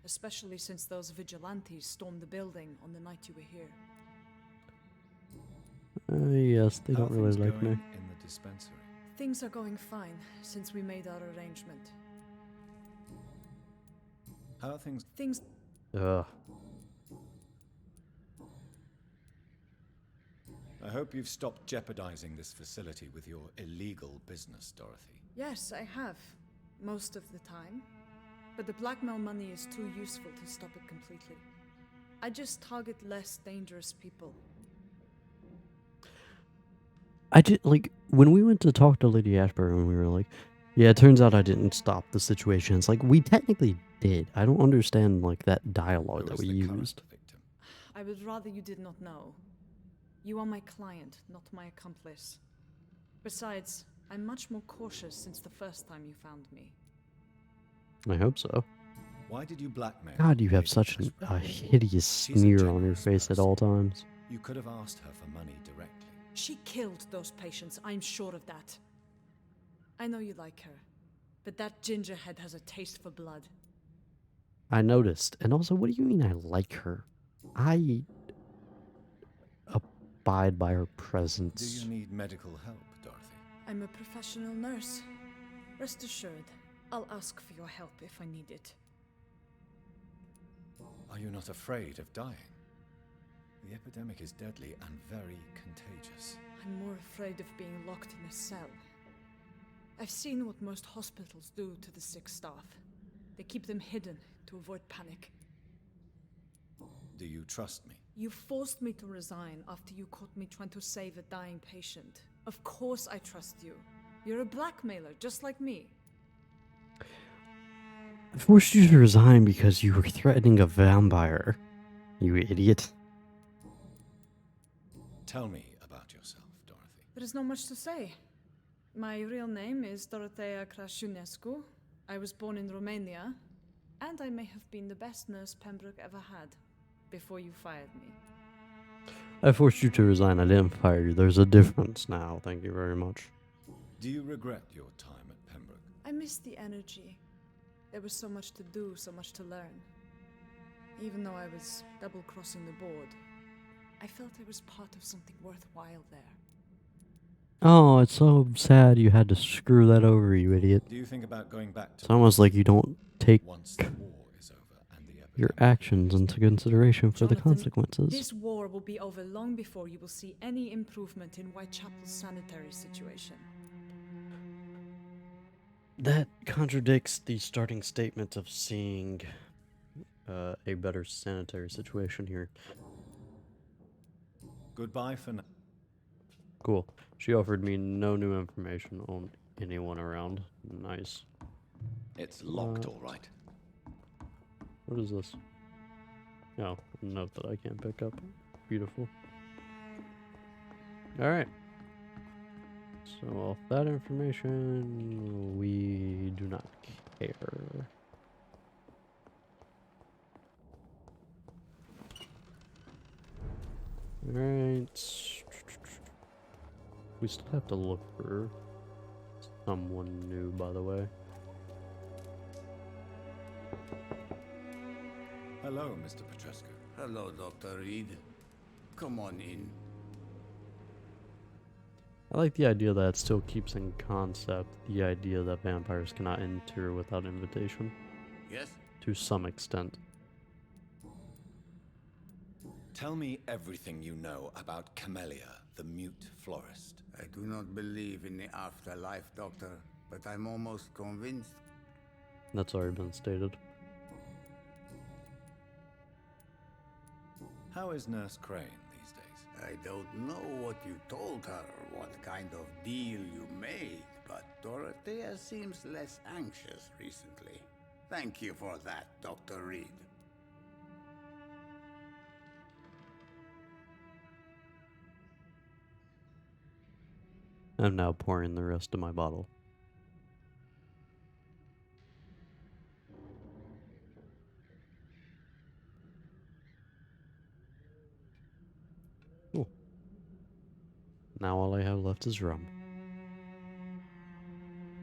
especially since those vigilantes stormed the building on the night you were here. Yes, they How don't are really things like going me. in the dispensary? Things are going fine since we made our arrangement. How are things? Things. Ugh. I hope you've stopped jeopardizing this facility with your illegal business, Dorothy. Yes, I have. Most of the time. But the blackmail money is too useful to stop it completely. I just target less dangerous people. I did, like, when we went to talk to Lady Ashburn, and we were like, yeah, it turns out I didn't stop the situation. It's like, we technically did. I don't understand, like, that dialogue Who that is we the current used. victim? I would rather you did not know. You are my client, not my accomplice. Besides, I'm much more cautious since the first time you found me. I hope so. Why did you blackmail? God, you have Lady such Ashburn? a hideous She's a sneer on your generous face at person. all times. You could have asked her for money directly. She killed those patients, I'm sure of that. I know you like her, but that gingerhead has a taste for blood. I noticed. And also, what do you mean I like her? I abide by her Do presence. you need medical help, Dorothy? I'm a professional nurse. Rest assured, I'll ask for your help if I need it. Are you not afraid of dying? The epidemic is deadly and very contagious. I'm more afraid of being locked in a cell. I've seen what most hospitals do to the sick staff. They keep them hidden to avoid panic. Do you trust me? You forced me to resign after you caught me trying to save a dying patient. Of course I trust you. You're a blackmailer, just like me. I forced you to resign because you were threatening a vampire. You idiot. Tell me about yourself, Dorothy. There is not much to say. My real name is Dorothea Crasciunescu. I was born in Romania, and I may have been the best nurse Pembroke ever had, before you fired me. I forced you to resign. I didn't fire you. There's a difference now. Thank you very much. Do you regret your time at Pembroke? I miss the energy. There was so much to do, so much to learn. Even though I was double-crossing the board, I felt I was part of something worthwhile there. Oh, it's so sad you had to screw that over, you idiot. Do you think about going back to It's almost like you don't take once the war is over and the epidemic? your actions into consideration for the Jonathan, consequences. This war will be over long before you will see any improvement in Whitechapel's sanitary situation. That contradicts the starting statement of seeing a better sanitary situation here. Goodbye for now. Cool. She offered me no new information on anyone around. Nice. It's locked, all right. What is this? Oh, a note that I can't pick up. Beautiful. Alright. So, off that information, we do not care. Alright. We still have to look for someone new, by the way. Hello, Mr. Petrescu. Hello, Dr. Reed. Come on in. I like the idea that it still keeps in concept the idea that vampires cannot enter without invitation. Yes? To some extent. Tell me everything you know about Camellia, the mute florist. I do not believe in the afterlife, Doctor, but I'm almost convinced. That's already been stated. How is Nurse Crane these days? I don't know what you told her, what kind of deal you made, but Dorothea seems less anxious recently. Thank you for that, Dr. Reed. I'm now pouring the rest of my bottle. Cool. Now all I have left is rum.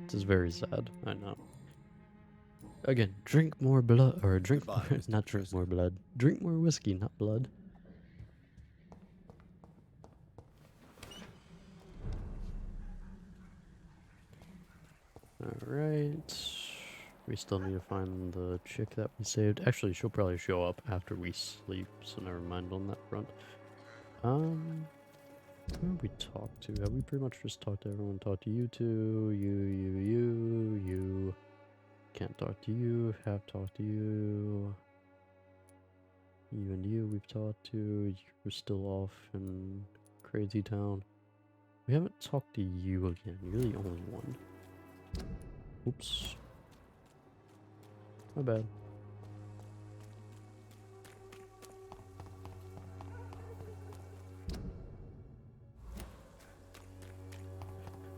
This is very sad, I know. Again, drink more blood, or drink, not drink more blood. Drink more whiskey, not blood. Alright. We still need to find the chick that we saved. Actually, she'll probably show up after we sleep, so never mind on that front. Who have we talked to? Have we pretty much just talked to everyone? Talked to you two, you. Can't talk to you, have talked to you. You and you we've talked to. You're still off in Crazy Town. We haven't talked to you again. You're the only one. Oops. My bad.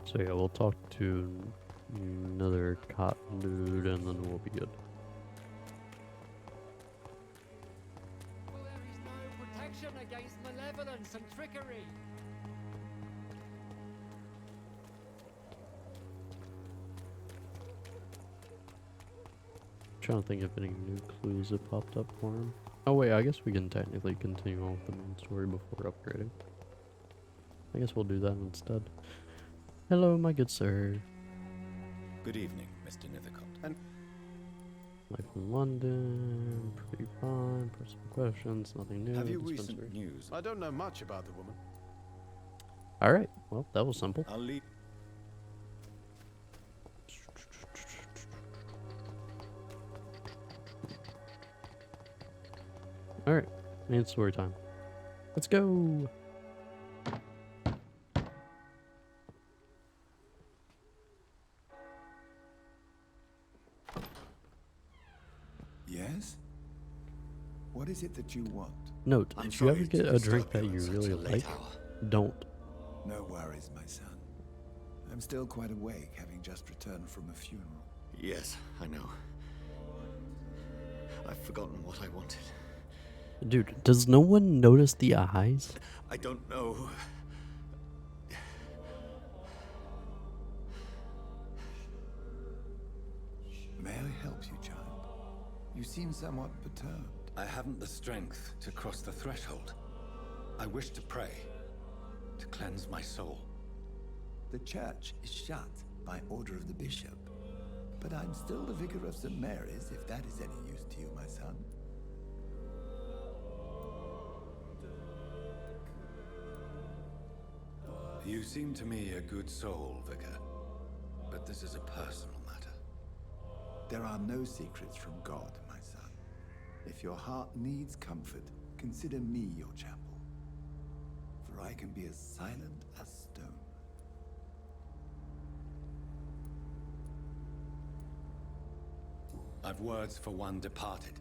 So yeah, we'll talk to another cotton dude and then we'll be good. Well, there is no protection against malevolence and trickery. Trying to think if any new clues have popped up for him. Oh wait, I guess we can technically continue on with the main story before upgrading. I guess we'll do that instead. Hello, my good sir. Good evening, Mr. Nethercott. And Life in London, pretty fine. Personal questions, nothing new. have you Dispensary. recent news? I don't know much about the woman. Alright, well, that was simple. I'll leave. Alright, main story time. Let's go! Yes? What is it that you want? Note, I'm if you ever sorry get to a drink disturb that you you at such really a late like, hour. don't. No worries, my son. I'm still quite awake, having just returned from a funeral. Yes, I know. I've forgotten what I wanted. Dude, does no one notice the eyes? I don't know. May I help you, child? You seem somewhat perturbed. I haven't the strength to cross the threshold. I wish to pray, to cleanse my soul. The church is shut by order of the bishop. But I'm still the vicar of St. Mary's, if that is any use to you, my son. You seem to me a good soul, Vicar. But this is a personal matter. There are no secrets from God, my son. If your heart needs comfort, consider me your chapel. For I can be as silent as stone. I've words for one departed.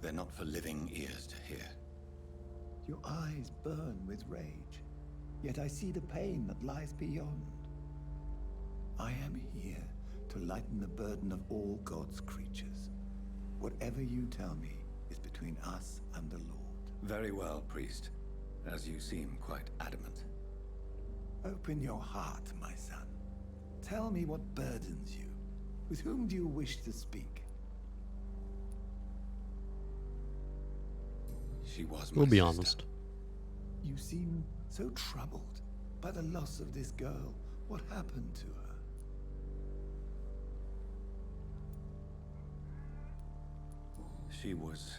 They're not for living ears to hear. Your eyes burn with rage, yet I see the pain that lies beyond. I am here to lighten the burden of all God's creatures. Whatever you tell me is between us and the Lord. Very well, priest. As you seem quite adamant. Open your heart, my son. Tell me what burdens you. With whom do you wish to speak? She was my We'll be sister. honest. You seem so troubled by the loss of this girl. What happened to her? She was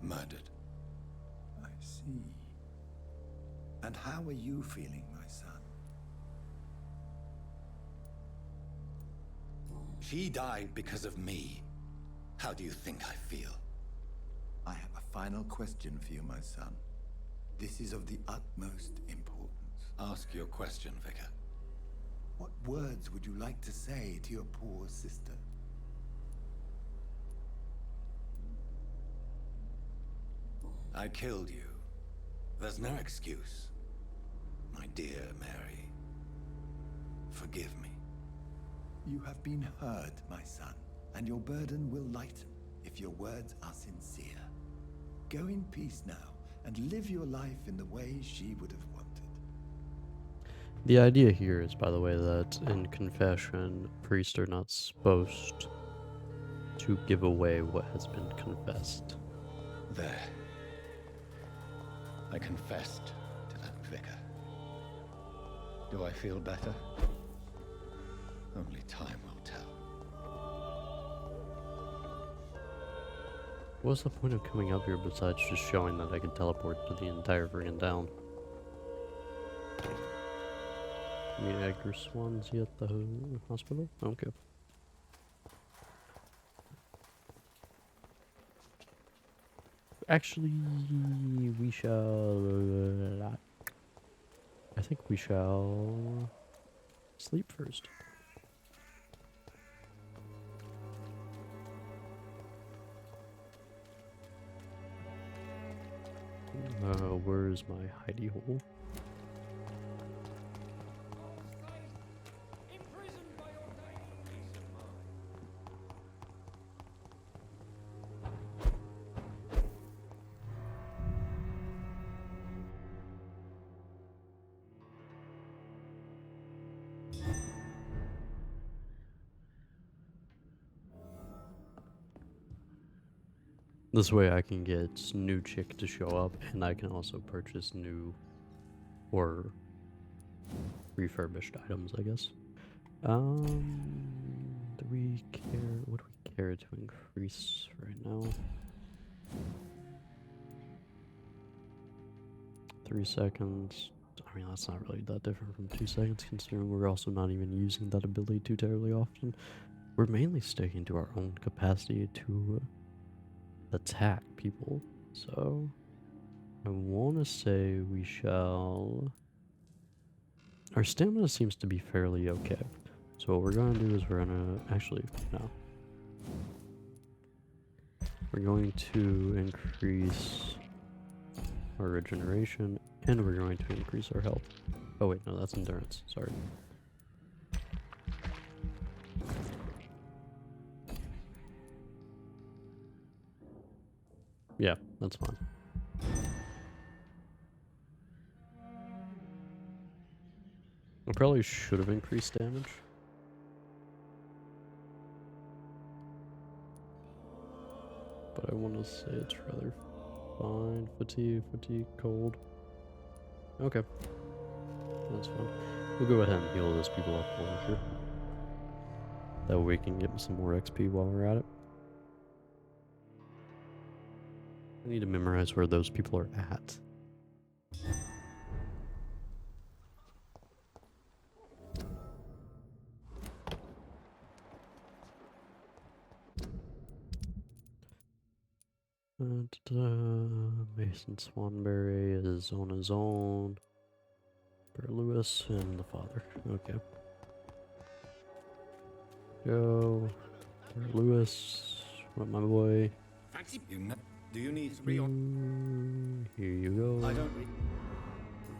murdered. I see. And how are you feeling, my son? She died because of me. How do you think I feel? I have a final question for you, my son. This is of the utmost importance. Ask your question, Vicar. What words would you like to say to your poor sister? I killed you. There's no excuse. My dear Mary, forgive me. You have been heard, my son, and your burden will lighten if your words are sincere. Go in peace now, and live your life in the way she would have wanted. The idea here is, by the way, that in confession, priests are not supposed to give away what has been confessed. There. I confessed to that vicar. Do I feel better? Only time will tell. What's the point of coming up here besides just showing that I can teleport to the entire friggin' town? You mean Edgar Swansea at the hospital? Okay. Actually, we shall... I think we shall sleep first. Where's my hidey hole? This way I can get new chick to show up, and I can also purchase new or refurbished items, I guess. Do we care? What do we care to increase right now? 3 seconds. I mean, that's not really that different from 2 seconds, considering we're also not even using that ability too terribly often. We're mainly sticking to our own capacity to attack people, so I want to say we shall... Our stamina seems to be fairly okay, so what we're going to do is we're going to... Actually, no. We're going to increase our regeneration, and we're going to increase our health. Oh wait, no, that's endurance, sorry. Yeah, that's fine. I probably should have increased damage. But I want to say it's rather fine. Fatigue, cold. Okay. That's fine. We'll go ahead and heal those people up a little here. That way we can get some more XP while we're at it. I need to memorize where those people are at. Mason Swanberry is on his own. Bear Lewis and the father. Okay. Go. Bear Lewis. What, my boy? Do you need Here you go. I don't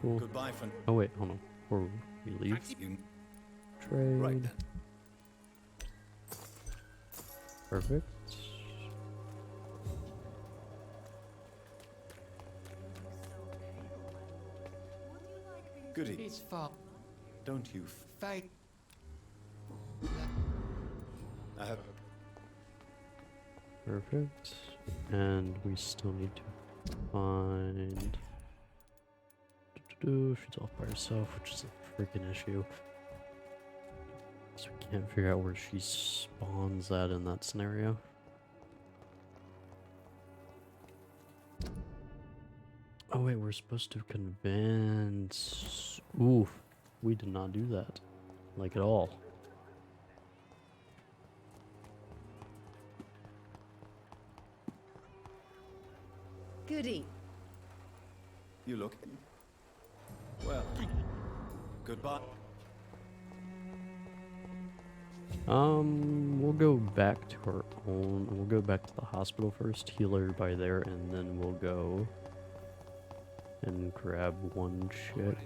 Cool. Goodbye for... Oh wait, hold on. Before we leave. Trade. Right then. Perfect. Goody. It's fun. Don't you Fight. I have... Perfect. And we still need to find... She's off by herself, which is a freaking issue. So we can't figure out where she spawns at in that scenario. Oh wait, we're supposed to convince... Oof, we did not do that. Like at all. Goody. You look... Well, goodbye. We'll go back to our own. We'll go back to the hospital first, heal everybody there, and then we'll go and grab one chick.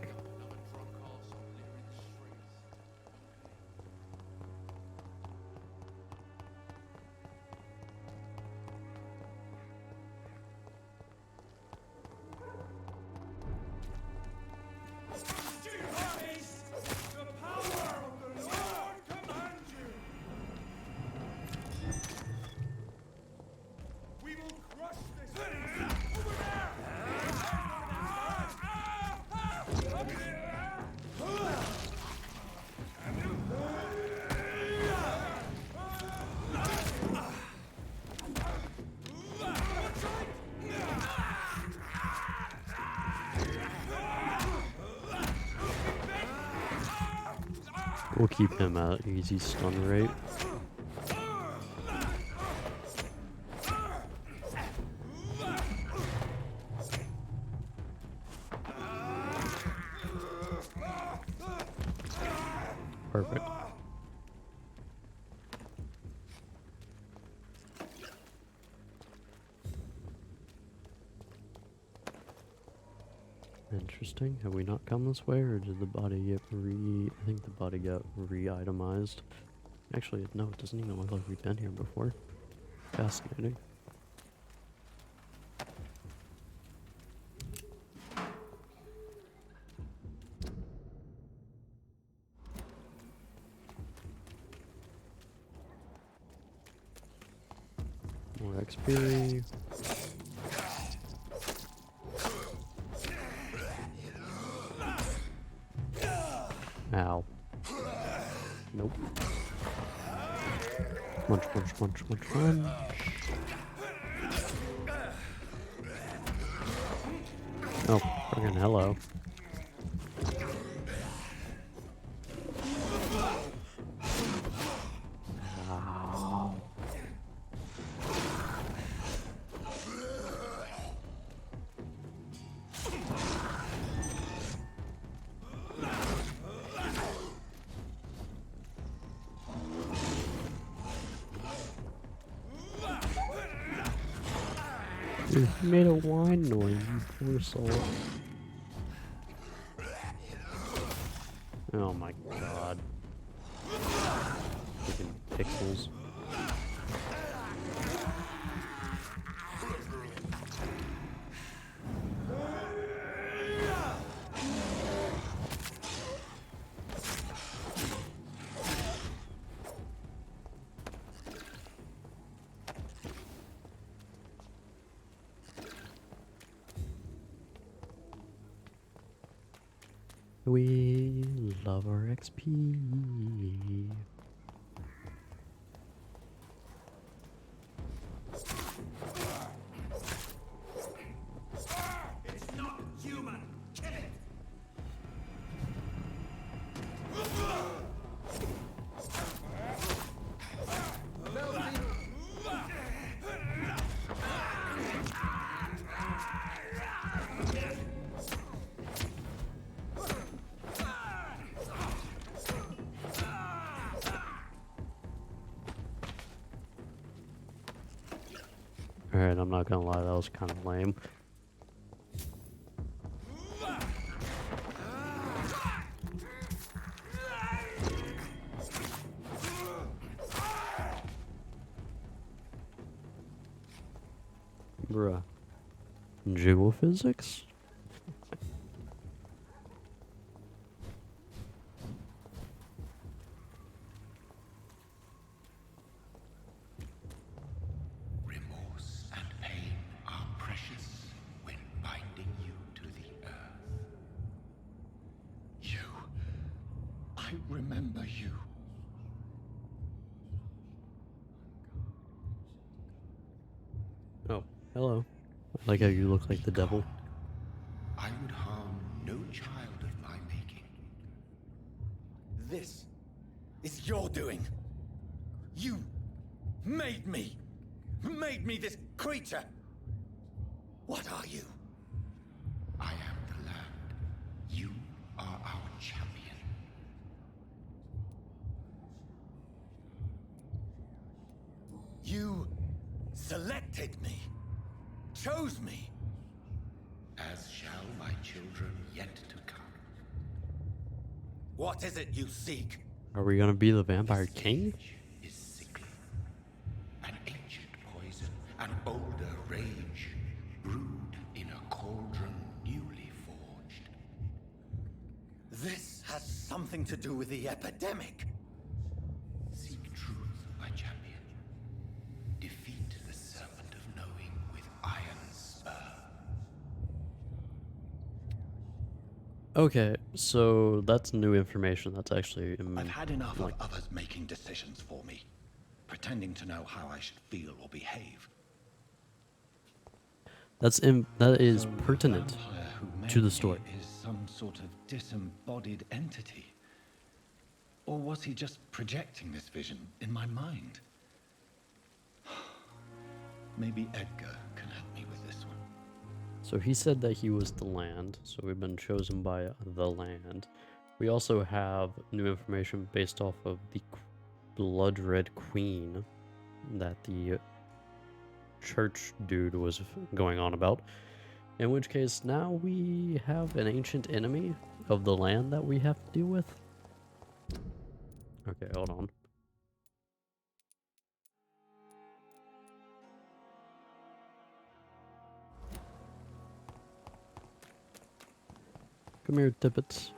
We'll keep him at easy stun rate. Perfect. Interesting. Have we not come this way, or did the body get I think the body got re-itemized. Actually, no, it doesn't even look like we've been here before. Fascinating. More XP. Ow. Nope. Munch, munch, munch, munch, munch. Oh, friggin' hello. Ow. You made a whine noise, you poor soul. Oh my god. Freaking pixels. We love our XP. It's not human. Kill it. Alright, I'm not gonna lie, that was kind of lame. Bruh. Jiggle physics? Remorse and pain are precious when binding you to the earth. You. I remember you. Oh, hello. I like how you look like the devil. I would harm no child of my making. This is your doing. You made me this creature. What are you? I am the land. You are our champion. You selected me, chose me. As shall my children yet to come. What is it you seek? Are we gonna be the Vampire King? Is sickly. An ancient poison, an older rage, brewed in a cauldron newly forged. This has something to do with the epidemic. Seek truth, my champion. Defeat the serpent of knowing with iron spur. Okay, so that's new information. That's actually I've had enough like, of others making decisions for me, pretending to know how I should feel or behave. that is So pertinent the vampire who to made the me story. is some sort of disembodied entity. Or was he just projecting this vision in my mind? Maybe Edgar can help me with this one. So he said that he was the land, so we've been chosen by the land. We also have new information based off of the Blood Red Queen that the church dude was going on about. In which case, now we have an ancient enemy of the land that we have to deal with. Okay, hold on. Come here, Tippets.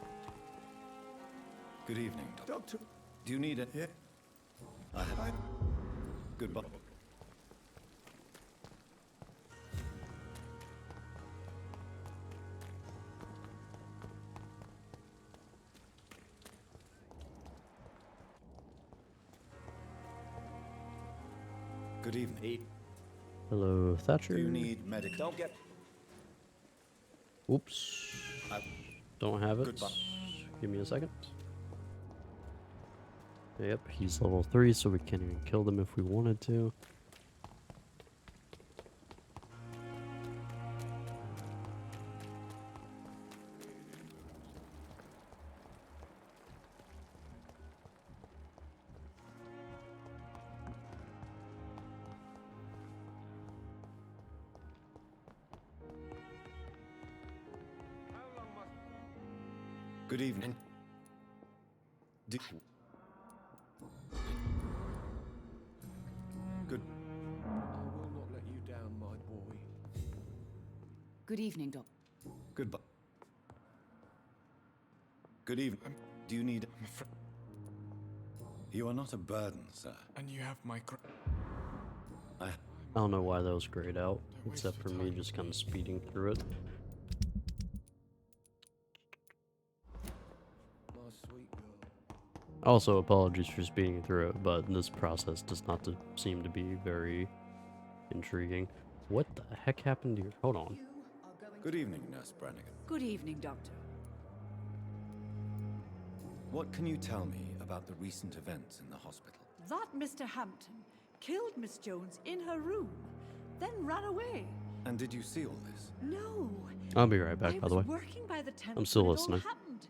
Good evening, Doctor. Do you need it? Yeah. I have. Goodbye. Good evening. Hello, Thatcher. Do you need medical? Don't get. Oops. Don't have it. Goodbye. Give me a second. Yep, he's level 3, so we can't even kill them if we wanted to. Good evening. Good. I will not let you down, my boy. Good evening, Doc. Goodbye. Good evening. Do you need? You are not a burden, sir. And you have my. I don't know why that was grayed out, except for me just kind of speeding through it. My sweet girl. Also, apologies for speeding through it, but this process does not seem to be very intriguing. What the heck happened here? Hold on. Good evening, Nurse Brannigan. Good evening, Doctor. What can you tell me about the recent events in the hospital? That Mr. Hampton killed Miss Jones in her room, then ran away. And did you see all this? No. I'll be right back, by the way. I was working by the tent I'm still when listening. It all happened.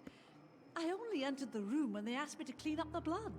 I only entered the room when they asked me to clean up the blood.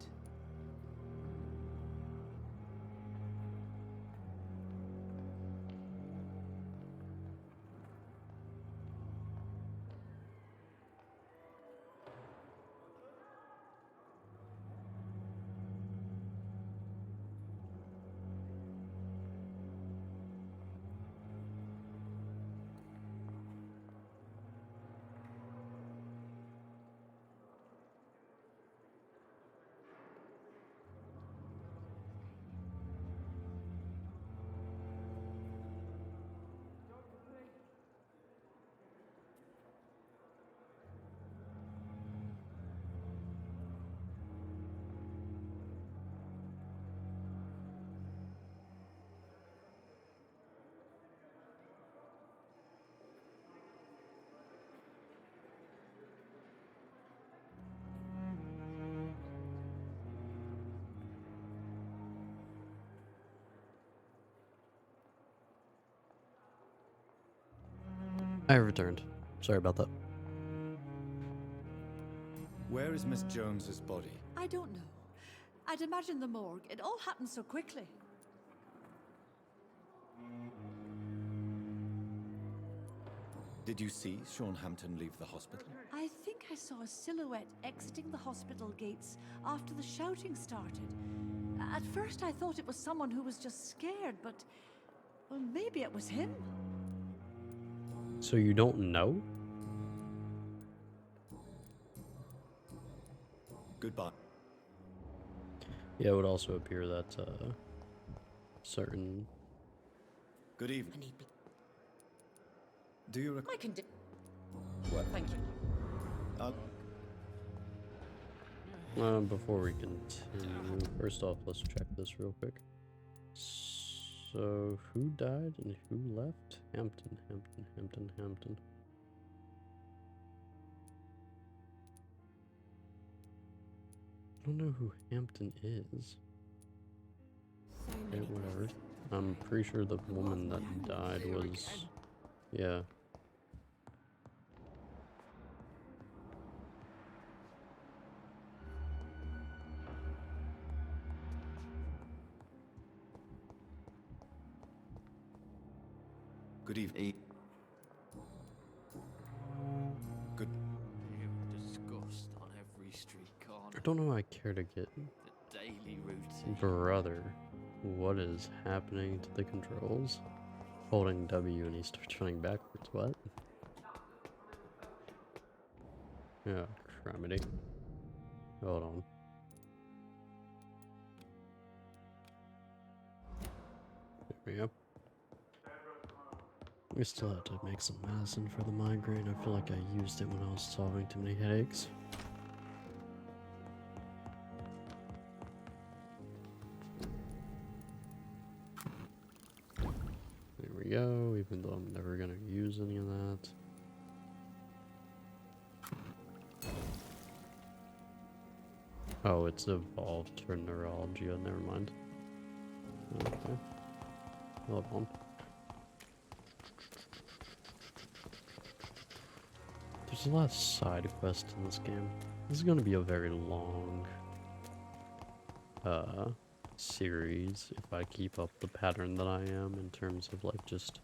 I returned. Sorry about that. Where is Miss Jones's body? I don't know. I'd imagine the morgue. It all happened so quickly. Did you see Sean Hampton leave the hospital? I think I saw a silhouette exiting the hospital gates after the shouting started. At first I thought it was someone who was just scared, but... well, maybe it was him? So you don't know? Goodbye. Yeah, it would also appear that certain... Good evening. Do you recall? Well, thank you. Before we continue, first off, let's check this real quick. So, who died and who left? Hampton. I don't know who Hampton is. Okay, whatever. I'm pretty sure the woman that died was... yeah. Good evening. Good. Disgust on every street corner. I don't know I care to get... The daily routine. Brother, what is happening to the controls? Holding W and he starts running backwards, what? Yeah, criminy. Hold on. There we go. We still have to make some medicine for the migraine. I feel like I used it when I was solving too many headaches. There we go, even though I'm never gonna use any of that. Oh, it's evolved for neurology. Oh, never mind. Okay. Hold on. There's a lot of side quests in this game. This is going to be a very long series if I keep up the pattern that I am in terms of like just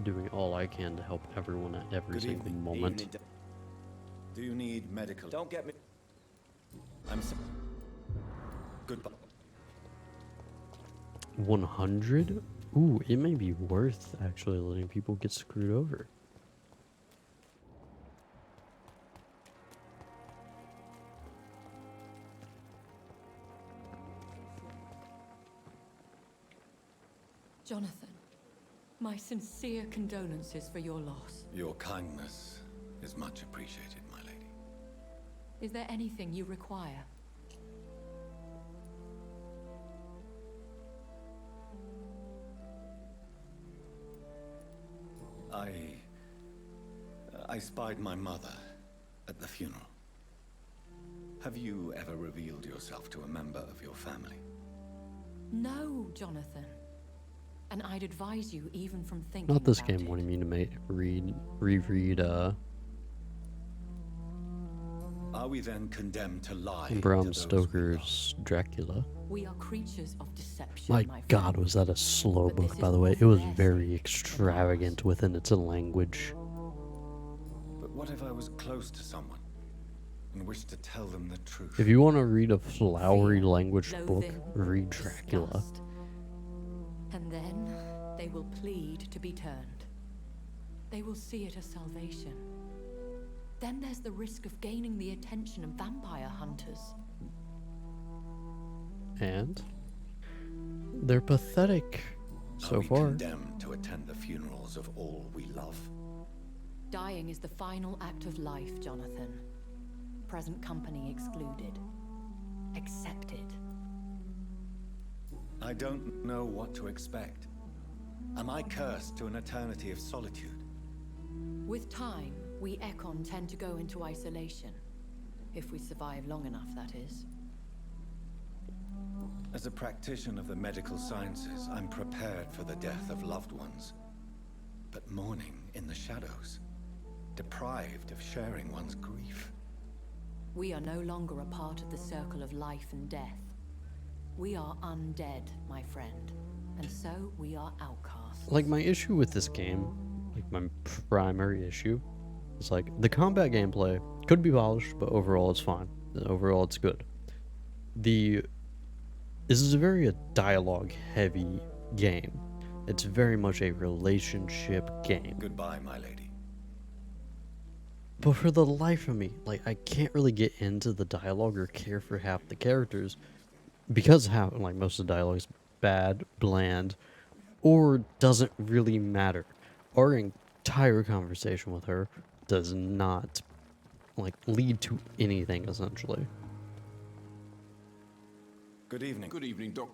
doing all I can to help everyone at every single moment. Do you need medical? Don't get me. I'm so. Goodbye. 100? Ooh, it may be worth actually letting people get screwed over. Jonathan, my sincere condolences for your loss. Your kindness is much appreciated, my lady. Is there anything you require? I spied my mother at the funeral. Have you ever revealed yourself to a member of your family? No, Jonathan. And I'd advise you even from thinking Not this about game it. wanting me to reread Are we then condemned to lie Bram to those Stoker's Dracula. We are creatures of deception, My my god, friend. was that a slow But book, this by is the way. more It was their very sake extravagant within its language. But what if I was close to someone and wished to tell them the truth? If you want to read a flowery language book, loathing, read Dracula. disgust. And then they will plead to be turned. They will see it as salvation. Then there's the risk of gaining the attention of vampire hunters. And they're pathetic so Are we far. condemned to attend the funerals of all we love? Dying is the final act of life, Jonathan. Present company excluded. Accept it. I don't know what to expect. Am I cursed to an eternity of solitude? With time, we Ekon tend to go into isolation. If we survive long enough, that is. As a practitioner of the medical sciences, I'm prepared for the death of loved ones. but mourning in the shadows, deprived of sharing one's grief. We are no longer a part of the circle of life and death. We are undead, my friend, and so we are outcasts. Like, my issue with this game, like my primary issue, is like the combat gameplay could be polished, but overall it's fine. Overall it's good. This is a very dialogue heavy game. It's very much a relationship game. Goodbye, my lady. But for the life of me, like, I can't really get into the dialogue or care for half the characters because like most of the dialogue is bad, bland, or doesn't really matter. Our entire conversation with her does not like lead to anything essentially. Good evening. Good evening, Doc.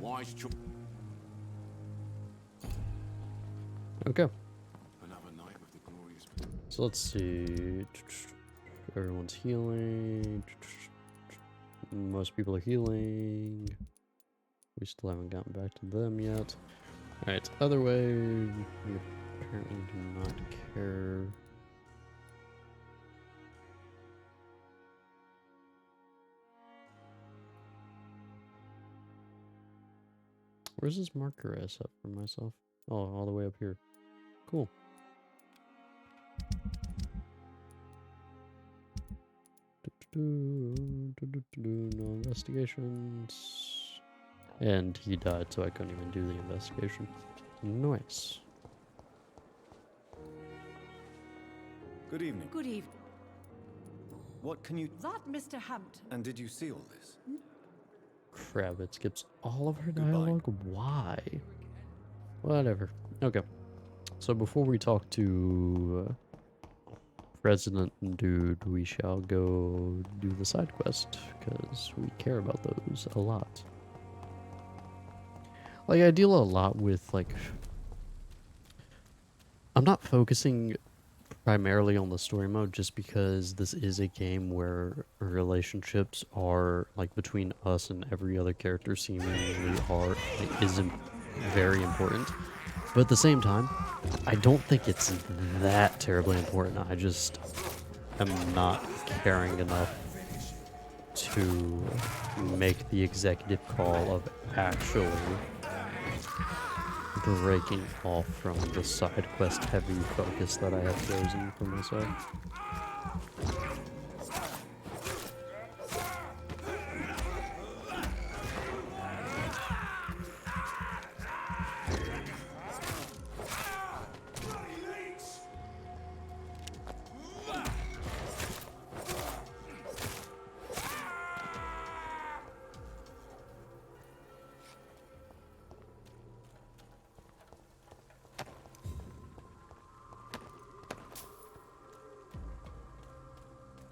Wise choice. Okay. Another night with the glorious. So let's see. Everyone's healing. Most people are healing. We still haven't gotten back to them yet. Alright, other way. We apparently do not care. Where's this marker I set for myself? Oh, all the way up here. Cool. No investigations. And he died, so I couldn't even do the investigation. Nice. Good evening. Good evening. What can you... That Mr. Hampton. And did you see all this? Crap, it skips all of her dialogue? Why? Whatever. Okay. So before we talk to President Dude, we shall go do the side quest, because we care about those a lot. Like, I deal a lot with, like... I'm not focusing primarily on the story mode just because this is a game where relationships are, like, between us and every other character seemingly are, like, isn't very important. But at the same time, I don't think it's that terribly important. I just am not caring enough to make the executive call of actually breaking off from the side quest heavy focus that I have chosen for myself.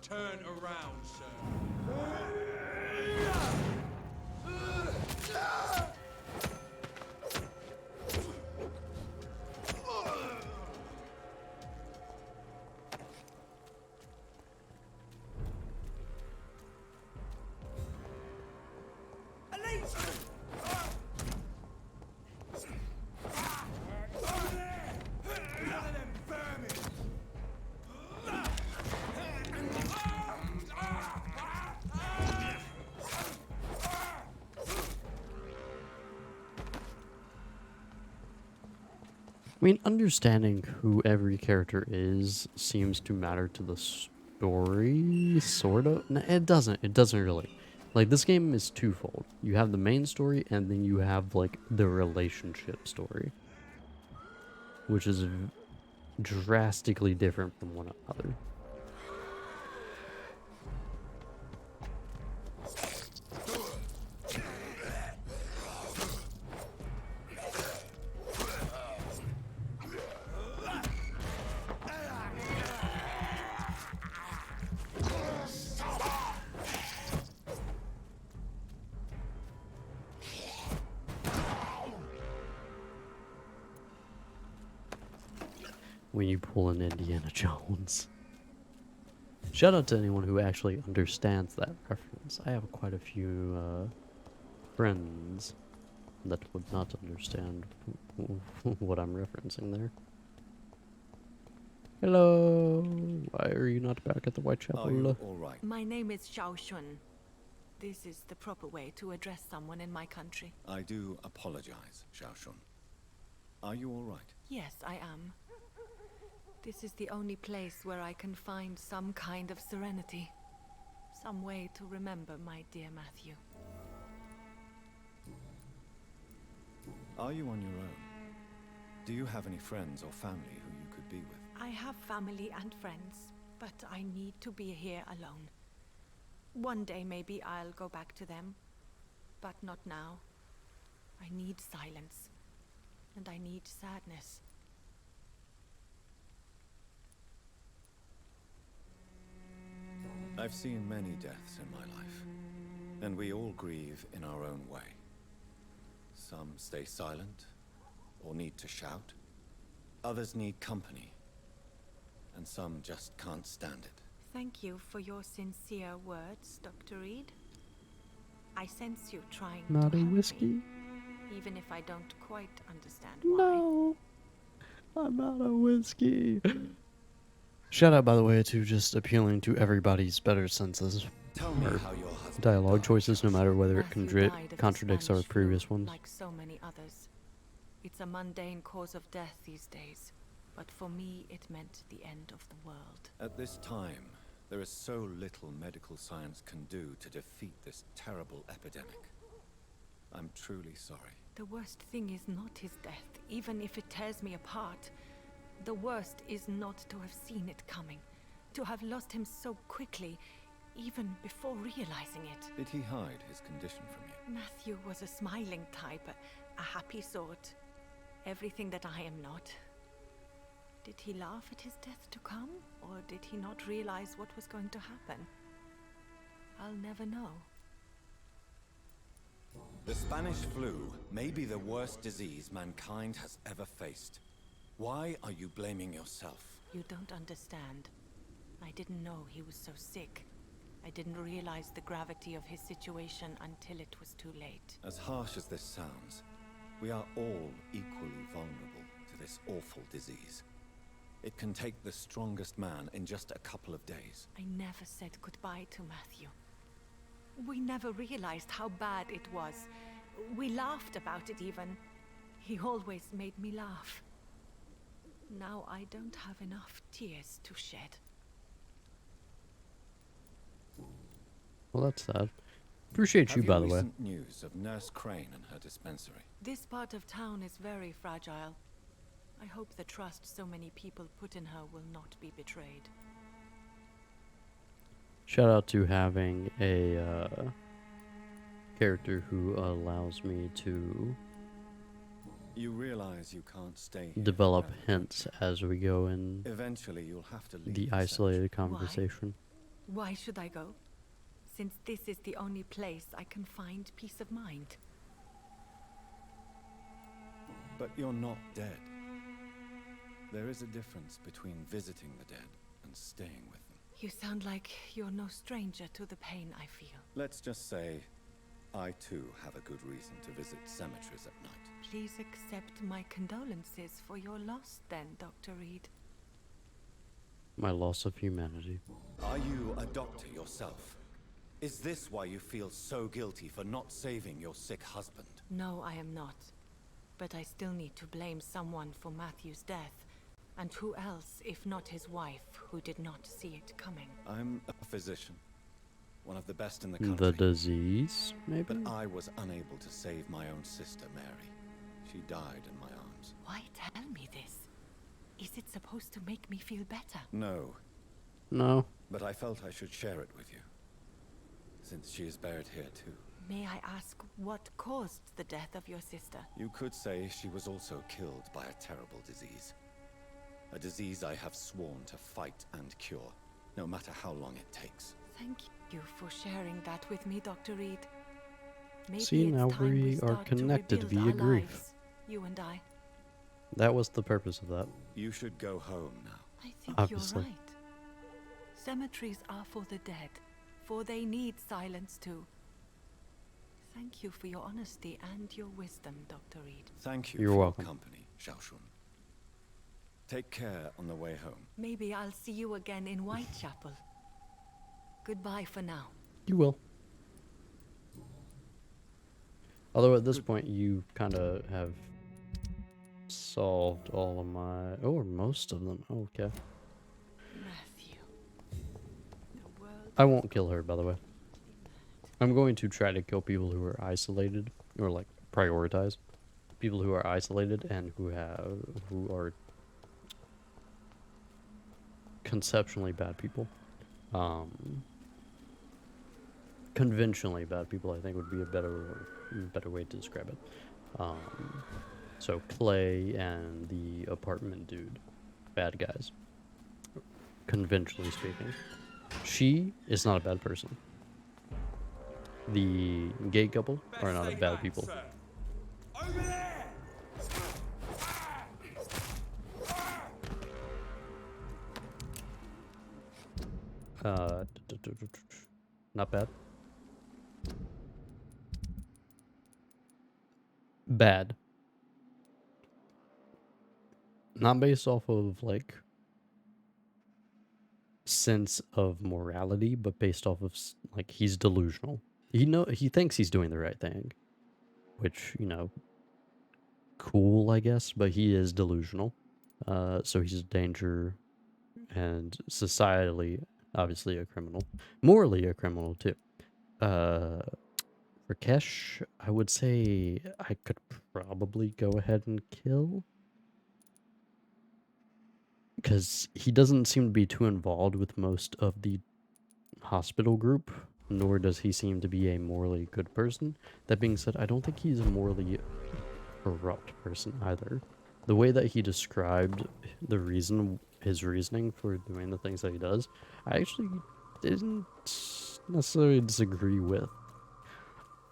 Turn around, sir. I mean, understanding who every character is seems to matter to the story, sort of. No, it doesn't. It doesn't really. Like, this game is twofold. You have the main story, and then you have, like, the relationship story. Which is drastically different from one another. When you pull an Indiana Jones. Shout out to anyone who actually understands that reference. I have quite a few friends that would not understand what I'm referencing there. Hello. Why are you not back at the Whitechapel? Are you all right? My name is Xiao Shun. This is the proper way to address someone in my country. I do apologize, Xiaoshun. Are you all right? Yes, I am. This is the only place where I can find some kind of serenity. Some way to remember my dear Matthew. Are you on your own? Do you have any friends or family who you could be with? I have family and friends, but I need to be here alone. One day maybe I'll go back to them, but not now. I need silence, and I need sadness. I've seen many deaths in my life, and we all grieve in our own way. Some stay silent, or need to shout. Others need company, and some just can't stand it. Thank you for your sincere words, Dr. Reed. I sense you trying Not to a help whiskey. me, even if I don't quite understand why. No, I'm not a whiskey. Shout out, by the way, to just appealing to everybody's better senses. Tell me Or how your husband dialogue choices, no matter whether it Matthew died of the contradicts our Spanish flu, previous ones. like so many others. It's a mundane cause of death these days, but for me it meant the end of the world. At this time, there is so little medical science can do to defeat this terrible epidemic. I'm truly sorry. The worst thing is not his death, even if it tears me apart. The worst is not to have seen it coming, to have lost him so quickly, even before realizing it. Did he hide his condition from you? Matthew was a smiling type, a happy sort. Everything that I am not. Did he laugh at his death to come, or did he not realize what was going to happen? I'll never know. The Spanish flu may be the worst disease mankind has ever faced. Why are you blaming yourself? You don't understand. I didn't know he was so sick. I didn't realize the gravity of his situation until it was too late. As harsh as this sounds, we are all equally vulnerable to this awful disease. It can take the strongest man in just a couple of days. I never said goodbye to Matthew. We never realized how bad it was. We laughed about it even. He always made me laugh. Now I don't have enough tears to shed. Well, that's sad. Appreciate you, by the way. Have you recent news of Nurse Crane and her dispensary? This part of town is very fragile. I hope the trust so many people put in her will not be betrayed. Shout out to having a character who allows me to You realize you can't stay here develop forever. hints as we go in Eventually, you'll have to leave the the isolated conversation. Why should I go? Since this is the only place I can find peace of mind. But you're not dead. There is a difference between visiting the dead and staying with them. You sound like you're no stranger to the pain I feel. Let's just say, I too have a good reason to visit cemeteries at night. Please accept my condolences for your loss then, Dr. Reed. My loss of humanity. Are you a doctor yourself? Is this why you feel so guilty for not saving your sick husband? No, I am not. But I still need to blame someone for Matthew's death. And who else, if not his wife, who did not see it coming? I'm a physician, one of the best in the country. The disease, maybe? But I was unable to save my own sister, Mary. She died in my arms. Why tell me this? Is it supposed to make me feel better? No. No. But I felt I should share it with you, since she is buried here too. May I ask what caused the death of your sister? You could say she was also killed by a terrible disease. A disease I have sworn to fight and cure, no matter how long it takes. Thank you for sharing that with me, Dr. Reed. Maybe See, it's now time we are start to connected rebuild via our grief. lives, you and I. That was the purpose of that. You should go home now. I think Obviously. you're right. Cemeteries are for the dead, for they need silence too. Thank Thank you for your honesty and your wisdom, Dr. Reed. Thank you You're for welcome. your company, Xiaoshun. Take care on the way home. Maybe I'll see you again in Whitechapel. Goodbye for now. You will. Although at this point, you kind of have solved all of my... Oh, or most of them. Oh, okay. Matthew. The world I won't kill her, by the way. I'm going to try to kill people who are isolated, or like prioritize people who are isolated and who are conceptually bad people. Conventionally bad people, I think, would be a better way to describe it. So Clay and the apartment dude, bad guys. Conventionally speaking, she is not a bad person. The gay couple are not a bad people. Not bad. Bad. Not based off of like sense of morality, but based off of like he's delusional. He thinks he's doing the right thing, which, you know, cool, I guess, but he is delusional. So he's a danger, and societally, obviously a criminal, morally a criminal too. Rakesh, I would say I could probably go ahead and kill, because he doesn't seem to be too involved with most of the hospital group, nor does he seem to be a morally good person. That being said, I don't think he's a morally corrupt person either. The way that he described his reasoning for doing the things that he does, I actually didn't necessarily disagree with.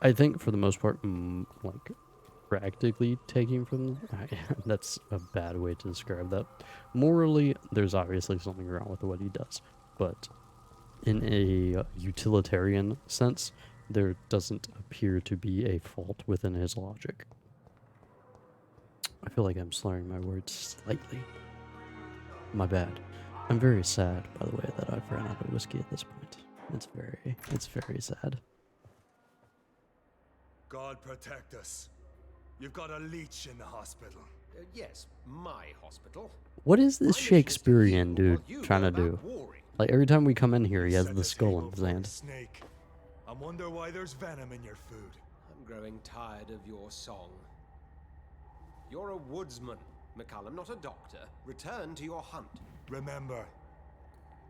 I think for the most part, like, practically taking from that's a bad way to describe that. Morally, there's obviously something wrong with what he does, but in a utilitarian sense, there doesn't appear to be a fault within his logic. I feel like I'm slurring my words slightly. My bad. I'm very sad, by the way, that I've ran out of whiskey at this point. It's very sad. God protect us. You've got a leech in the hospital. Yes, my hospital. What is this Shakespearean dude trying to do? Like, every time we come in here, he has the skull in his hand. Snake. I wonder why there's venom in your food. I'm growing tired of your song. You're a woodsman, McCallum, not a doctor. Return to your hunt. Remember,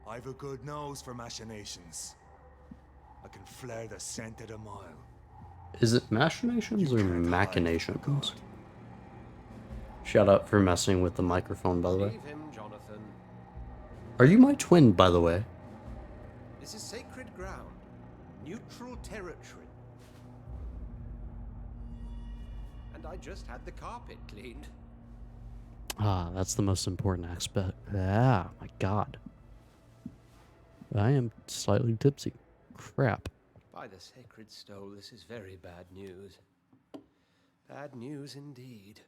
I've a good nose for machinations. I can flare the scent at a mile. Is it machinations or machinations? Shout out for messing with the microphone, by the way. Leave him, Jonathan. Are you my twin, by the way? This is sacred ground. Neutral territory. And I just had the carpet cleaned. Ah, that's the most important aspect. Ah, my god. I am slightly tipsy. Crap. By the sacred stole, this is very bad news. Bad news indeed.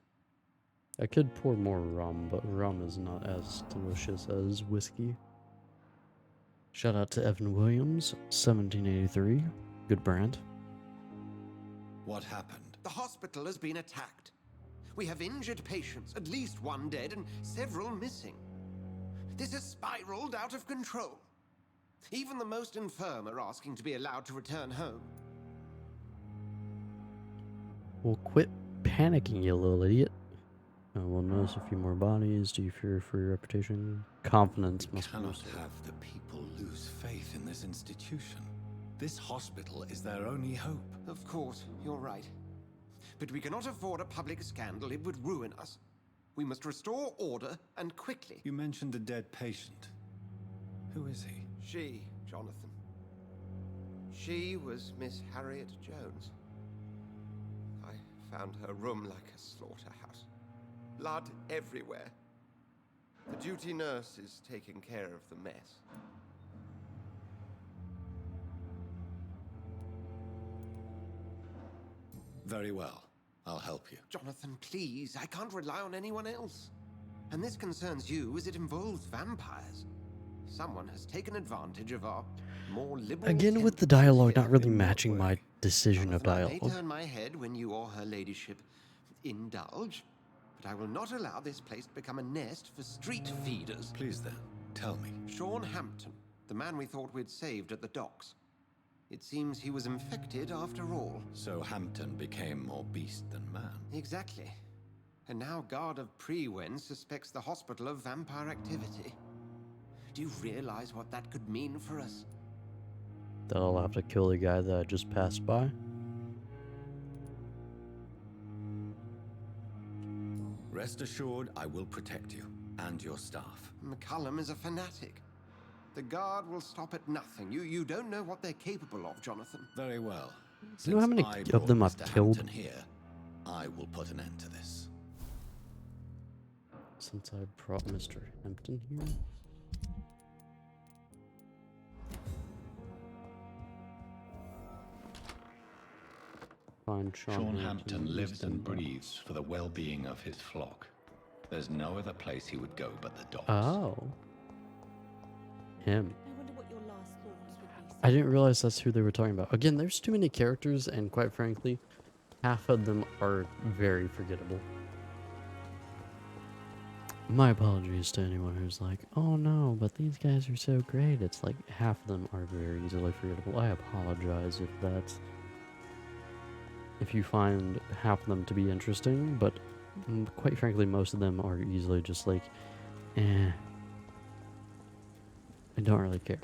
I could pour more rum, but rum is not as delicious as whiskey. Shout out to Evan Williams, 1783. Good brand. What happened? The hospital has been attacked. We have injured patients, at least one dead and several missing. This has spiraled out of control. Even the most infirm are asking to be allowed to return home. Well, quit panicking, you little idiot. We'll notice a few more bodies. Do you fear for your reputation? Confidence We must be cannot restored. have the people lose faith in this institution. This hospital is their only hope. Of course, you're right. But we cannot afford a public scandal. It would ruin us. We must restore order, and quickly. You mentioned a dead patient. Who is he? She, Jonathan. She was Miss Harriet Jones. I found her room like a slaughterhouse. Blood everywhere. The duty nurse is taking care of the mess. Very well. I'll help you. Jonathan, please. I can't rely on anyone else. And this concerns you as it involves vampires. Someone has taken advantage of our more liberal... Again, with the dialogue not really matching my decision of I may dialogue. turn my head when you or her ladyship indulge, but I will not allow this place to become a nest for street feeders. Please then, tell me. Sean Hampton, the man we thought we'd saved at the docks. It seems he was infected after all. So Hampton became more beast than man. Exactly. And now Guard of Prewen suspects the hospital of vampire activity. Do you realize what that could mean for us? That I'll have to kill the guy that I just passed by. Rest assured, I will protect you and your staff. McCullum is a fanatic. The Guard will stop at nothing. You don't know what they're capable of, Jonathan. Very well. Do you know how many of them I've killed? Hampton here, I will put an end to this. Since I brought Mr. Hampton here. Find Sean Hampton lives and breathes for the well-being of his flock. There's no other place he would go but the docks. Oh. Him. I wonder what your last thoughts would be. I didn't realize that's who they were talking about. Again, there's too many characters, and quite frankly, half of them are very forgettable. My apologies to anyone who's like, oh no, but these guys are so great. It's like half of them are very easily forgettable. I apologize if that's... if you find half of them to be interesting, but quite frankly, most of them are easily just like, eh. I don't really care.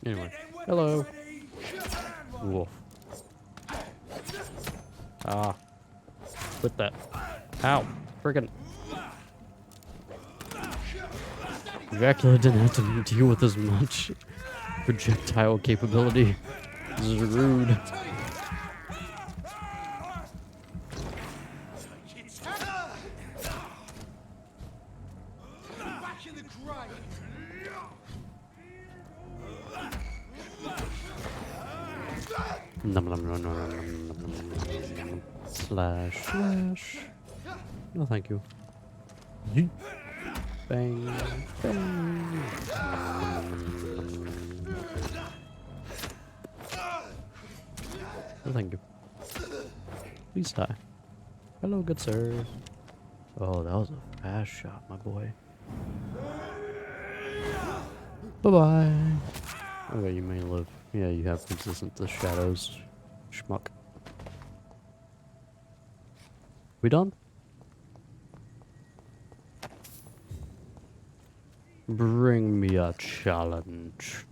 Anyway, hello. Wolf. Ah. Quit that. Ow. Friggin'. Dracula didn't have to deal with as much projectile capability. This is rude. Nom nom nom nom nom nom nom nom. Slash slash. No, thank you. Yeet. Bang bang. No, thank you. Please die. Hello, good sir. Oh, that was a fast shot, my boy. Bye-bye. Okay, you may live. Yeah, you have consistent the shadows. Schmuck. We done? Bring me a challenge.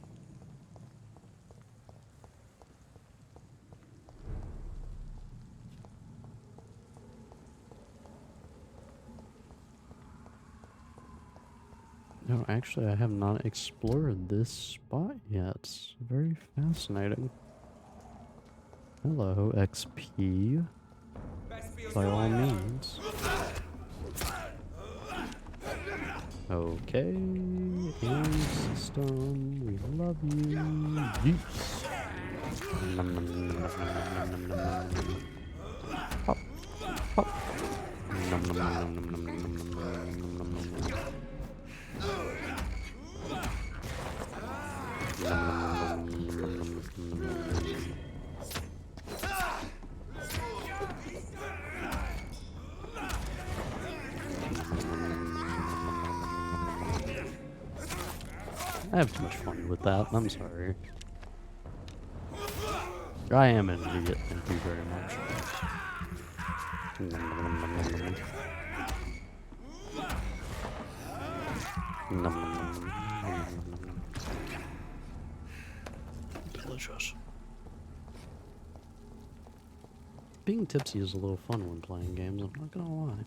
No, actually, I have not explored this spot yet. It's very fascinating. Hello, XP. By all means. Okay, and system, we love you. Yeets. Nom, nom, nom, nom, nom, nom, nom, nom. Hop, hop. Nom, nom, nom, nom, nom, nom, nom, nom, nom, nom, nom, nom. I have too much fun with that. I'm sorry. I am an idiot. Thank you very much. Delicious. Being tipsy is a little fun when playing games, I'm not gonna lie.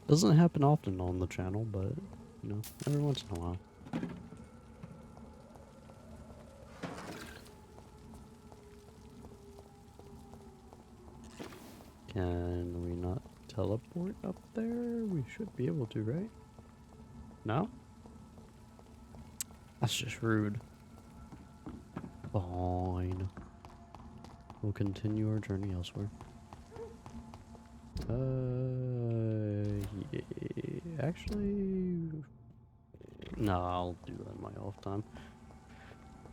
Doesn't happen often on the channel, but, you know, every once in a while. Can we not teleport up there? We should be able to, right? No? That's just rude. Fine. We'll continue our journey elsewhere. Yeah. Actually, no, I'll do that in my off time.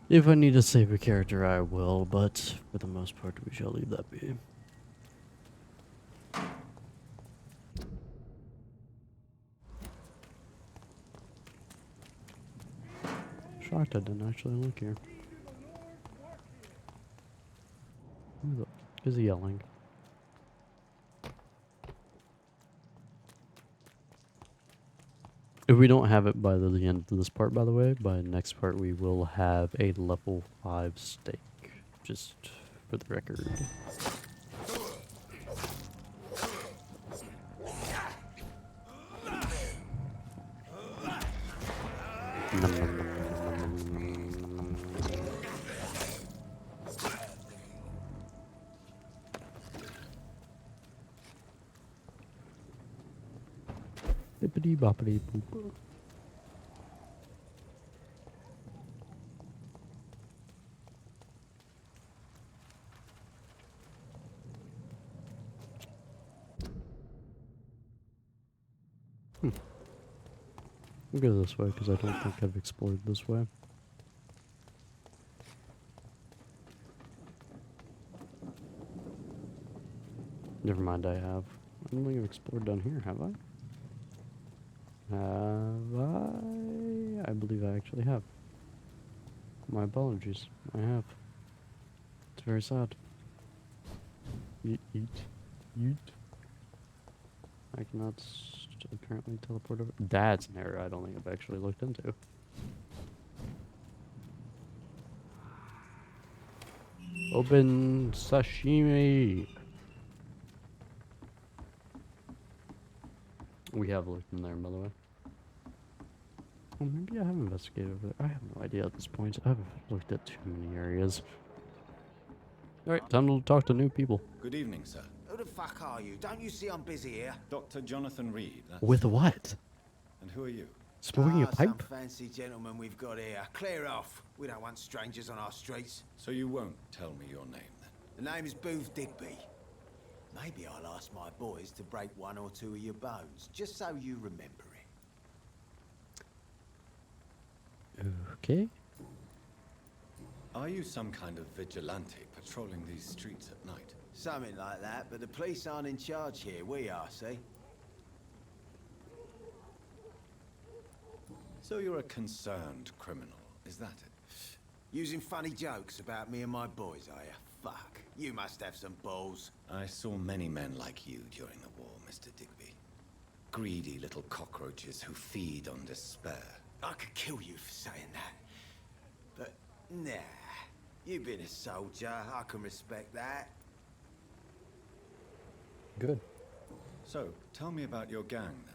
If I need to save a character, I will, but for the most part, we shall leave that be. Shocked I didn't actually look here. Who's yelling? If we don't have it by the end of this part, by the way, by the next part we will have a level 5 stake. Just for the record. Nom, nom, nom, nom, nom, nom, nom. Bippity boppity boop. We'll go this way because I don't think I've explored this way. Never mind, I have. I don't think I've explored down here, have I? Have I? I believe I actually have. My apologies. I have. It's very sad. Yeet, yeet, yeet. I cannot apparently teleport over. That's an error I don't think I've actually looked into. Open sashimi. We have looked in there, by the way. Well, maybe I have investigated over there. I have no idea at this point. I've looked at too many areas. Alright, time to talk to new people. Good evening, sir. Who the fuck are you? Don't you see I'm busy here? Dr. Jonathan Reed. With what? And who are you? Smoking a pipe? Some fancy gentleman we've got here. Clear off. We don't want strangers on our streets. So you won't tell me your name, then? The name is Booth Digby. Maybe I'll ask my boys to break one or two of your bones, just so you remember it. Okay. Are you some kind of vigilante patrolling these streets at night? Something like that, but the police aren't in charge here. We are, see? So you're a concerned criminal, is that it? Using funny jokes about me and my boys, are you? Fuck. You must have some balls. I saw many men like you during the war, Mr. Digby. Greedy little cockroaches who feed on despair. I could kill you for saying that. But, nah. You've been a soldier. I can respect that. Good. So, tell me about your gang, then.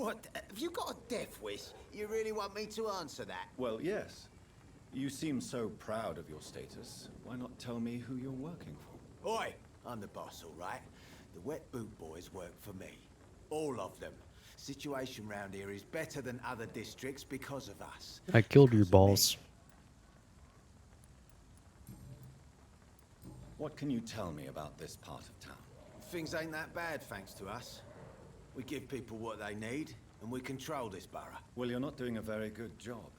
What? Have you got a death wish? You really want me to answer that? Well, yes. You seem so proud of your status. Why not tell me who you're working for? Oi! I'm the boss, all right? The Wet Boot Boys work for me. All of them. Situation round here is better than other districts because of us. I killed your balls. What can you tell me about this part of town? Things ain't that bad, thanks to us. We give people what they need, and we control this borough. Well, you're not doing a very good job.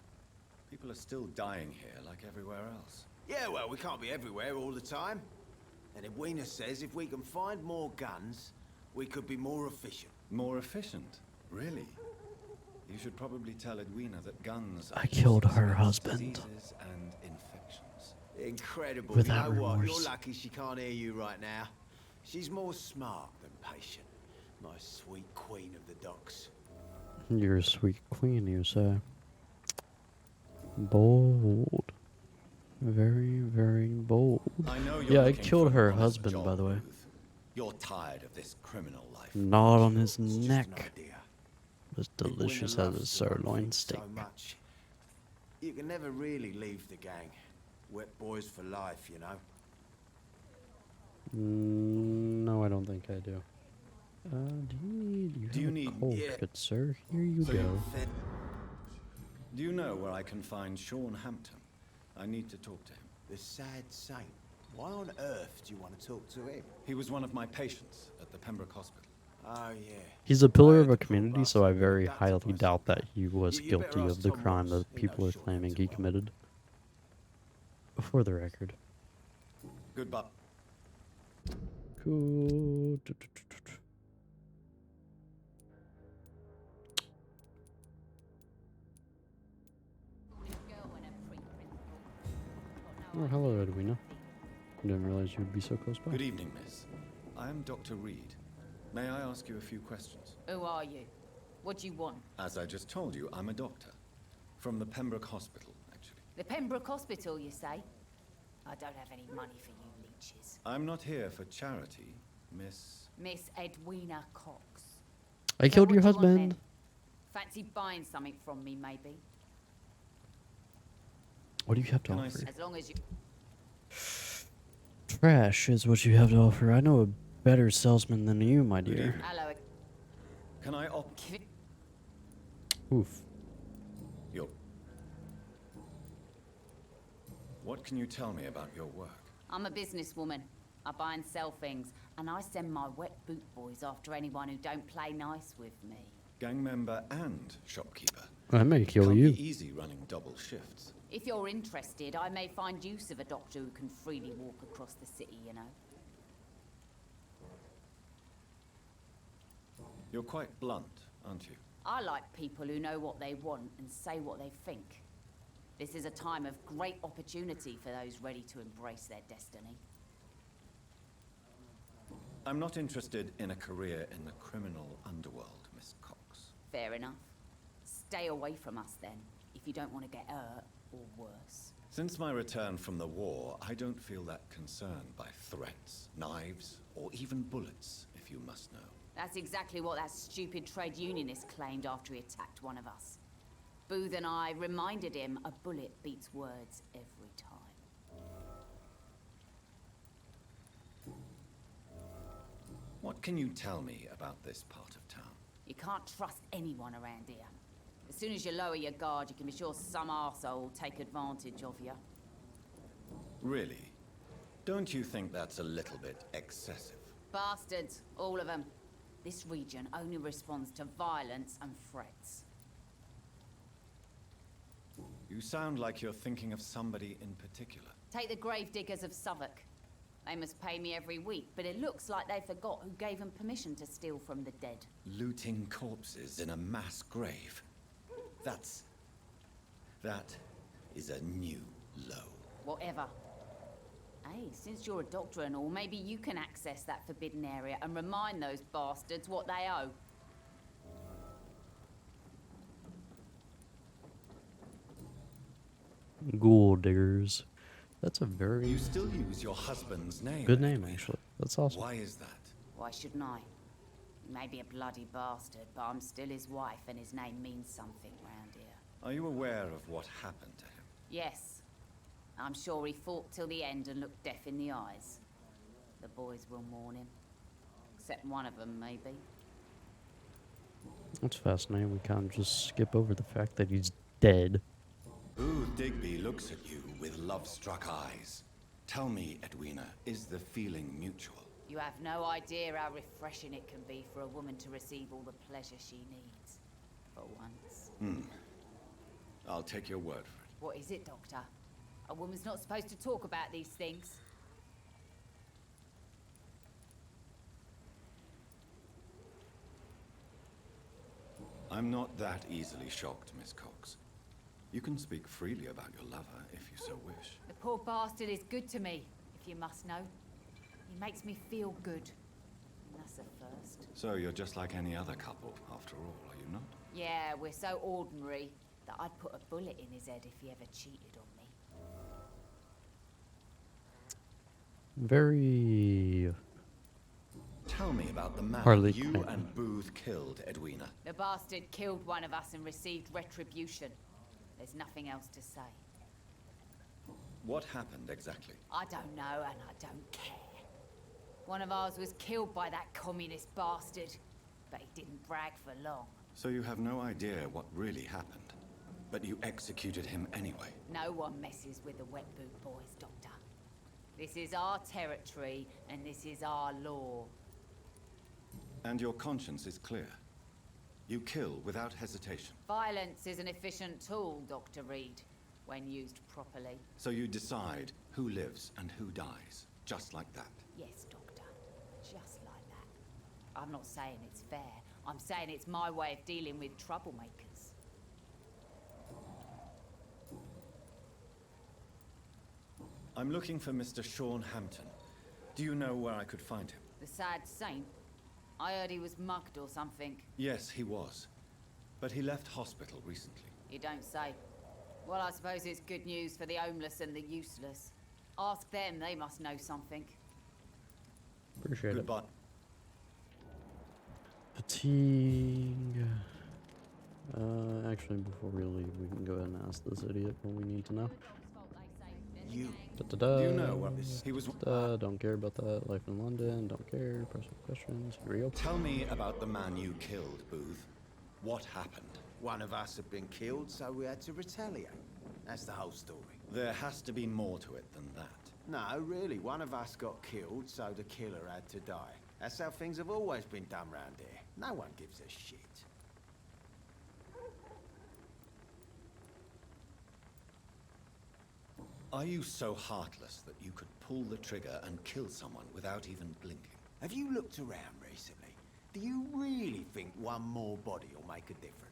People are still dying here like everywhere else. Yeah, well, we can't be everywhere all the time. And Edwina says if we can find more guns, we could be more efficient. More efficient? Really? You should probably tell Edwina that guns are I killed her against husband. diseases and infections. Incredible. Without You know what? remorse. You're lucky she can't hear you right now. She's more smart than patient. My sweet queen of the docks. You're a sweet queen, you say. Bold. Very, very bold. I know you're Yeah, I looking killed for her an honest husband, job, by the way. Ruth. You're tired of this criminal life. Gnawed on his It's just an neck. idea. Was delicious Edwina as a loves the sirloin one thing steak. So much. You can never really leave the gang. Wet boys for life, you know. No, I don't think I do. Do you need a cold, Yeah. good sir? Here you So go. you're Do you know where I can find Sean Hampton? I need to talk to him. The sad saint. Why on earth do you want to talk to him? He was one of my patients at the Pembroke Hospital. Oh, yeah. He's a pillar of a community, so I very highly doubt that he was guilty of the crime that people are claiming he committed. For the record. Goodbye. Cool. Oh, hello, Edwina. Didn't realize you would be so close by. Good evening, miss. I am Dr. Reed. May I ask you a few questions? Who are you? What do you want? As I just told you, I'm a doctor. From the Pembroke Hospital, actually. The Pembroke Hospital, you say? I don't have any money for you leeches. I'm not here for charity, Miss... Miss Edwina Cox. I killed your husband. Fancy buying something from me, maybe? What do you have to offer? As long as you... Trash is what you have to offer. I know a better salesman than you, my dear. Hello. Can I opt... Oof. Yo. What can you tell me about your work? I'm a businesswoman. I buy and sell things, and I send my wet boot boys after anyone who don't play nice with me. Gang member and shopkeeper. I may kill Can't you. be easy running double shifts. If you're interested, I may find use of a doctor who can freely walk across the city, you know. You're quite blunt, aren't you? I like people who know what they want and say what they think. This is a time of great opportunity for those ready to embrace their destiny. I'm not interested in a career in the criminal underworld, Miss Cox. Fair enough. Stay away from us then, if you don't want to get hurt or worse. Since my return from the war, I don't feel that concerned by threats, knives, or even bullets, if you must know. That's exactly what that stupid trade unionist claimed after he attacked one of us. Booth and I reminded him a bullet beats words every time. What can you tell me about this part of town? You can't trust anyone around here. As soon as you lower your guard, you can be sure some arsehole will take advantage of you. Really? Don't you think that's a little bit excessive? Bastards, all of them. This region only responds to violence and threats. You sound like you're thinking of somebody in particular. Take the gravediggers of Southwark. They must pay me every week, but it looks like they forgot who gave them permission to steal from the dead. Looting corpses in a mass grave. That is a new low. Whatever. Hey, since you're a doctor and all, maybe you can access that forbidden area and remind those bastards what they owe. Ghoul diggers. That's a very... You still use your husband's name. Good name, actually. That's awesome. Why is that? Why shouldn't I? He may be a bloody bastard, but I'm still his wife and his name means something round here. Are you aware of what happened to him? Yes. I'm sure he fought till the end and looked death in the eyes. The boys will mourn him. Except one of them, maybe. That's fascinating. We can't just skip over the fact that he's dead. Ooh, Digby looks at you with love-struck eyes. Tell me, Edwina, is the feeling mutual? You have no idea how refreshing it can be for a woman to receive all the pleasure she needs. For once. I'll take your word for it. What is it, Doctor? A woman's not supposed to talk about these things. I'm not that easily shocked, Miss Cox. You can speak freely about your lover if you so wish. The poor bastard is good to me, if you must know. He makes me feel good. And that's a first. So you're just like any other couple, after all, are you not? Yeah, we're so ordinary that I'd put a bullet in his head if he ever cheated on me. Very... Tell me about the man Hardly you kind. and Booth killed, Edwina. The bastard killed one of us and received retribution. There's nothing else to say. What happened exactly? I don't know and I don't care. One of ours was killed by that communist bastard, but he didn't brag for long. So you have no idea what really happened? But you executed him anyway. No one messes with the wet boot boys, Doctor. This is our territory, and this is our law. And your conscience is clear. You kill without hesitation. Violence is an efficient tool, Dr. Reed, when used properly. So you decide who lives and who dies, just like that. Yes, Doctor. Just like that. I'm not saying it's fair. I'm saying it's my way of dealing with troublemakers. I'm looking for Mr. Sean Hampton. Do you know where I could find him? The sad saint? I heard he was mugged or something. Yes, he was. But he left hospital recently. You don't say. Well, I suppose it's good news for the homeless and the useless. Ask them, they must know something. Appreciate Goodbye. it. Fatigue. Actually, before we leave, we can go ahead and ask this idiot what we need to know. You. Da-da-da. Do you know what this? He was. Don't care about that. Life in London. Don't care. Personal questions. Here we go. Tell me about the man you killed, Booth. What happened? One of us had been killed, so we had to retaliate. That's the whole story. There has to be more to it than that. No, really, one of us got killed, so the killer had to die. That's how things have always been done round here. No one gives a shit. Are you so heartless that you could pull the trigger and kill someone without even blinking? Have you looked around recently? Do you really think one more body will make a difference?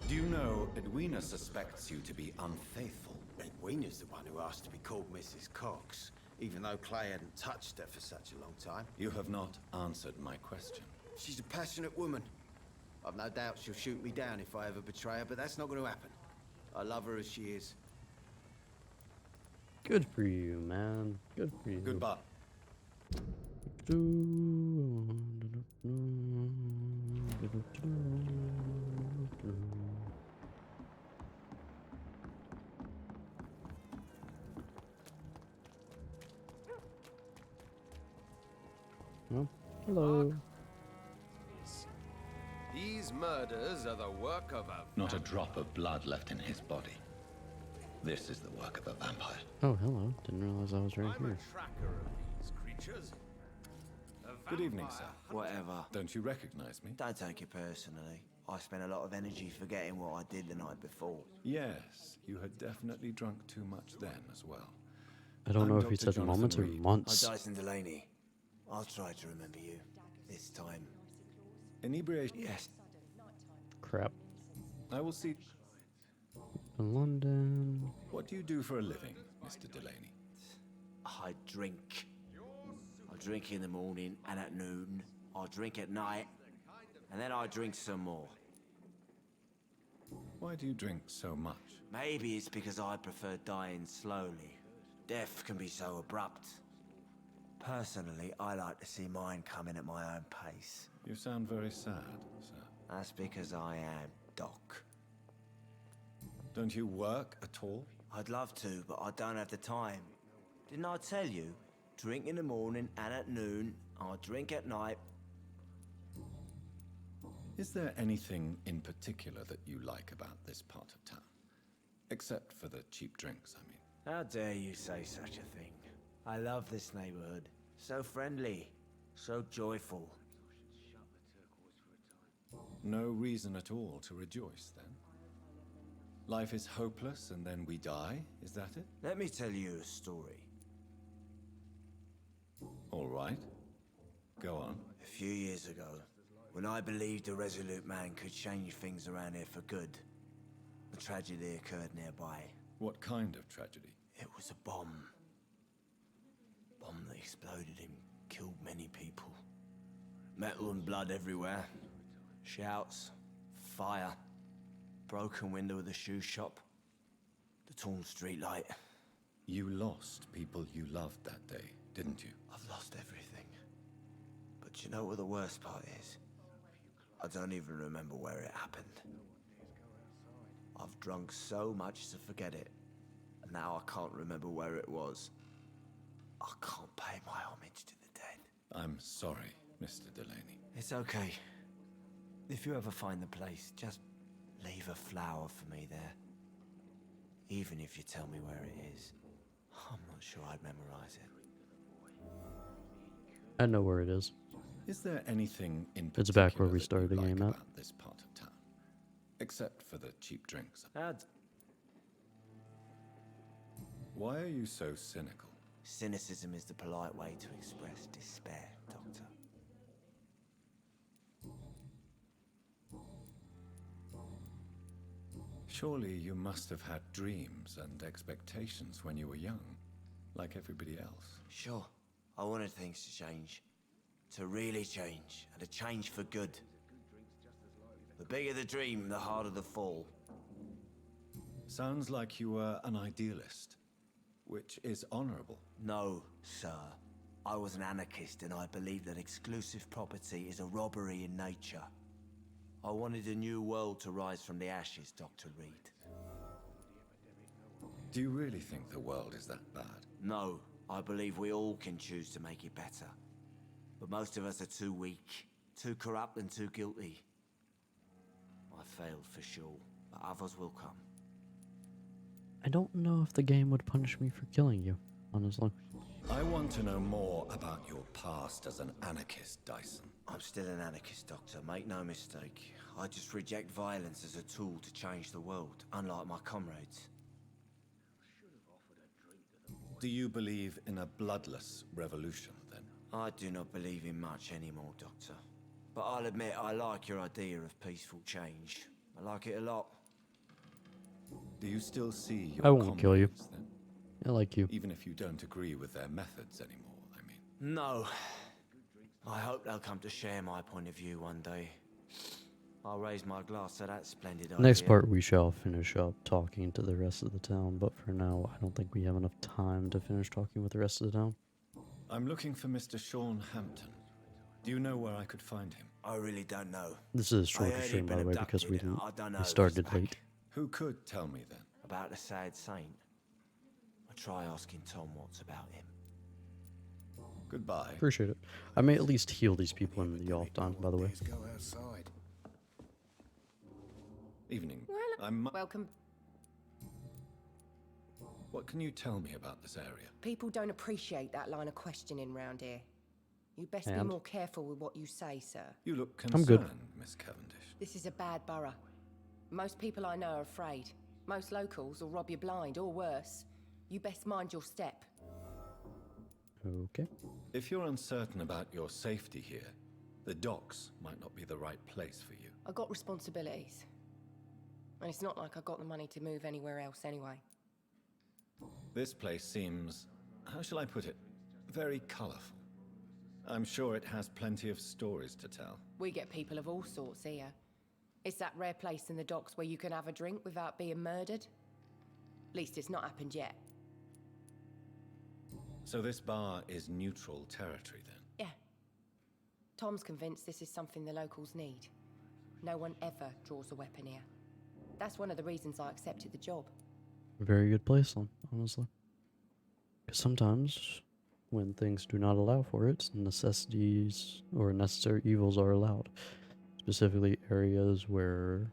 Do you know Edwina suspects you to be unfaithful? Edwina's the one who asked to be called Mrs. Cox, even though Clay hadn't touched her for such a long time. You have not answered my question. She's a passionate woman. I've no doubt she'll shoot me down if I ever betray her, but that's not going to happen. I love her as she is. Good for you, man. Good for you. Goodbye. Well, hello. These murders are the work of a... Not a drop of blood left in his body. This is the work of a vampire. Oh, hello. Didn't realize I was right I'm here. a tracker of these creatures. A Good evening, vampire. sir. Whatever. Don't you recognize me? Don't take it personally. I spent a lot of energy forgetting what I did the night before. Yes, you had definitely drunk too much then as well. I don't know if Dr. he said Jonathan moments or Reed. months. I'm Dyson Delaney. I'll try to remember you. This time. Inebriation? Yes. Crap. I will see. In London. What do you do for a living, Mr. Delaney? I drink. I drink in the morning and at noon. I drink at night. And then I drink some more. Why do you drink so much? Maybe it's because I prefer dying slowly. Death can be so abrupt. Personally, I like to see mine coming at my own pace. You sound very sad, sir. That's because I am Doc. Don't you work at all? I'd love to, but I don't have the time. Didn't I tell you? Drink in the morning and at noon. I drink at night. Is there anything in particular that you like about this part of town? Except for the cheap drinks, I mean. How dare you say such a thing? I love this neighborhood. So friendly. So joyful. No reason at all to rejoice, then? Life is hopeless and then we die, is that it? Let me tell you a story. All right. Go on. A few years ago, when I believed a resolute man could change things around here for good, a tragedy occurred nearby. What kind of tragedy? It was a bomb. Bomb that exploded and killed many people. Metal and blood everywhere. Shouts, fire, broken window of the shoe shop, the torn street light. You lost people you loved that day, didn't you? I've lost everything. But you know what the worst part is? I don't even remember where it happened. I've drunk so much to forget it, and now I can't remember where it was. I can't pay my homage to the dead. I'm sorry, Mr. Delaney. It's okay. If you ever find the place, just leave a flower for me there. Even if you tell me where it is. I'm not sure I'd memorize it. I know where it is. Is there anything in It's back where particular we that started you the like game at. about this part of town? Except for the cheap drinks. Why are you so cynical? Cynicism is the polite way to express despair, Doctor. Surely you must have had dreams and expectations when you were young, like everybody else. Sure, I wanted things to change. To really change, and to change for good. The bigger the dream, the harder the fall. Sounds like you were an idealist, which is honorable. No, sir. I was an anarchist and I believed that exclusive property is a robbery in nature. I wanted a new world to rise from the ashes, Dr. Reed. Do you really think the world is that bad? No, I believe we all can choose to make it better. But most of us are too weak, too corrupt and too guilty. I failed for sure, but others will come. I don't know if the game would punish me for killing you, honestly. I want to know more about your past as an anarchist, Dyson. I'm still an anarchist, Doctor, make no mistake. I just reject violence as a tool to change the world, unlike my comrades. Do you believe in a bloodless revolution, then? I do not believe in much anymore, Doctor. But I'll admit I like your idea of peaceful change. I like it a lot. Do you still see your I won't kill you. then? I like you. Even if you don't agree with their methods anymore, I mean. No. I hope they'll come to share my point of view one day. I'll raise my glass to that splendid idea. Next part, we shall finish up talking to the rest of the town, but for now, I don't think we have enough time to finish talking with the rest of the town. I'm looking for Mr. Sean Hampton. Do you know where I could find him? I really don't know. This is a shorter stream, by the way, because we started late. Who could tell me then? About the sad saint. I try asking Tom what's about him. Goodbye. Appreciate it. I may at least heal these people in the off time, by the way. Go outside. Evening. Welcome. What can you tell me about this area? People don't appreciate that line of questioning round here. You best be And? more careful with what you say, sir. You look I'm good. concerned, Miss Cavendish. This is a bad borough. Most people I know are afraid. Most locals will rob you blind, or worse. You best mind your step. Okay. If you're uncertain about your safety here, the docks might not be the right place for you. I got responsibilities. And it's not like I got the money to move anywhere else anyway. This place seems, how shall I put it, very colorful. I'm sure it has plenty of stories to tell. We get people of all sorts here. It's that rare place in the docks where you can have a drink without being murdered. At least it's not happened yet. So this bar is neutral territory then? Yeah. Tom's convinced this is something the locals need. No one ever draws a weapon here. That's one of the reasons I accepted the job. Very good place, honestly. Because sometimes, when things do not allow for it, necessities or necessary evils are allowed. Specifically, areas where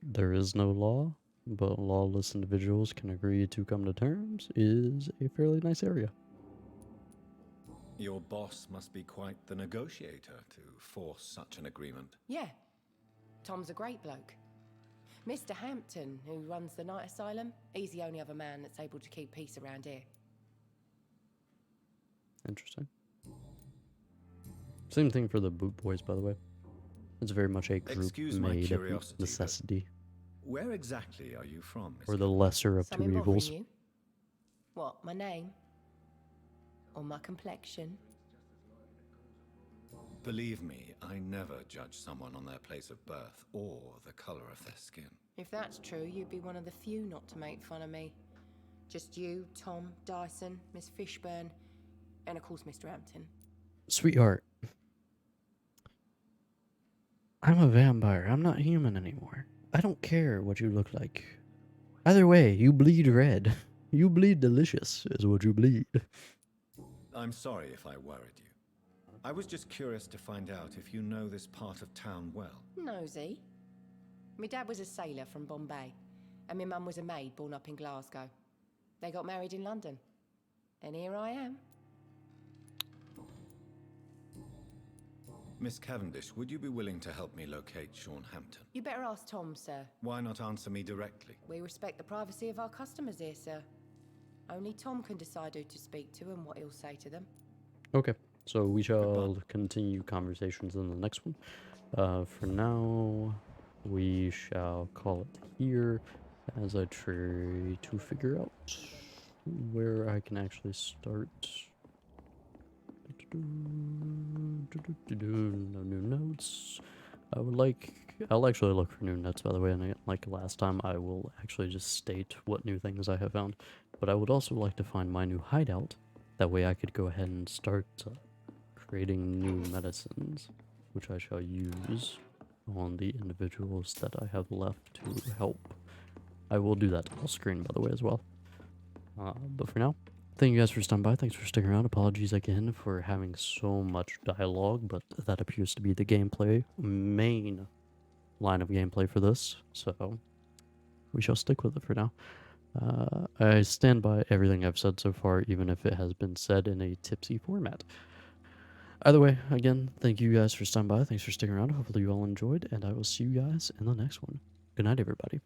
there is no law, but lawless individuals can agree to come to terms is a fairly nice area. Your boss must be quite the negotiator to force such an agreement. Yeah. Tom's a great bloke. Mr. Hampton, who runs the night asylum, he's the only other man that's able to keep peace around here. Interesting. Same thing for the Boot Boys, by the way. It's very much a group Excuse my made of curiosity, but necessity. Where exactly are you from, Miss Or the lesser of two Something bothering evils. you? What, my name? Or my complexion? Believe me, I never judge someone on their place of birth or the color of their skin. If that's true, you'd be one of the few not to make fun of me. Just you, Tom, Dyson, Miss Fishburne, and of course Mr. Hampton. Sweetheart. I'm a vampire. I'm not human anymore. I don't care what you look like. Either way, you bleed red. You bleed delicious, is what you bleed. I'm sorry if I worried you. I was just curious to find out if you know this part of town well. Nosy. My dad was a sailor from Bombay, and my mum was a maid born up in Glasgow. They got married in London, and here I am. Miss Cavendish, would you be willing to help me locate Sean Hampton? You better ask Tom, sir. Why not answer me directly? We respect the privacy of our customers here, sir. Only Tom can decide who to speak to and what he'll say to them. Okay, so we shall continue conversations in the next one. For now, we shall call it here as I try to figure out where I can actually start. No new notes. I'll actually look for new notes, by the way, and like last time, I will actually just state what new things I have found. But I would also like to find my new hideout. That way I could go ahead and start creating new medicines, which I shall use on the individuals that I have left to help. I will do that off screen, by the way, as well. But for now, thank you guys for stopping by. Thanks for sticking around. Apologies again for having so much dialogue, but that appears to be the main line of gameplay for this, so we shall stick with it for now. I stand by everything I've said so far, even if it has been said in a tipsy format. Either way, again, thank you guys for stopping by. Thanks for sticking around. Hopefully you all enjoyed, and I will see you guys in the next one. Good night, everybody.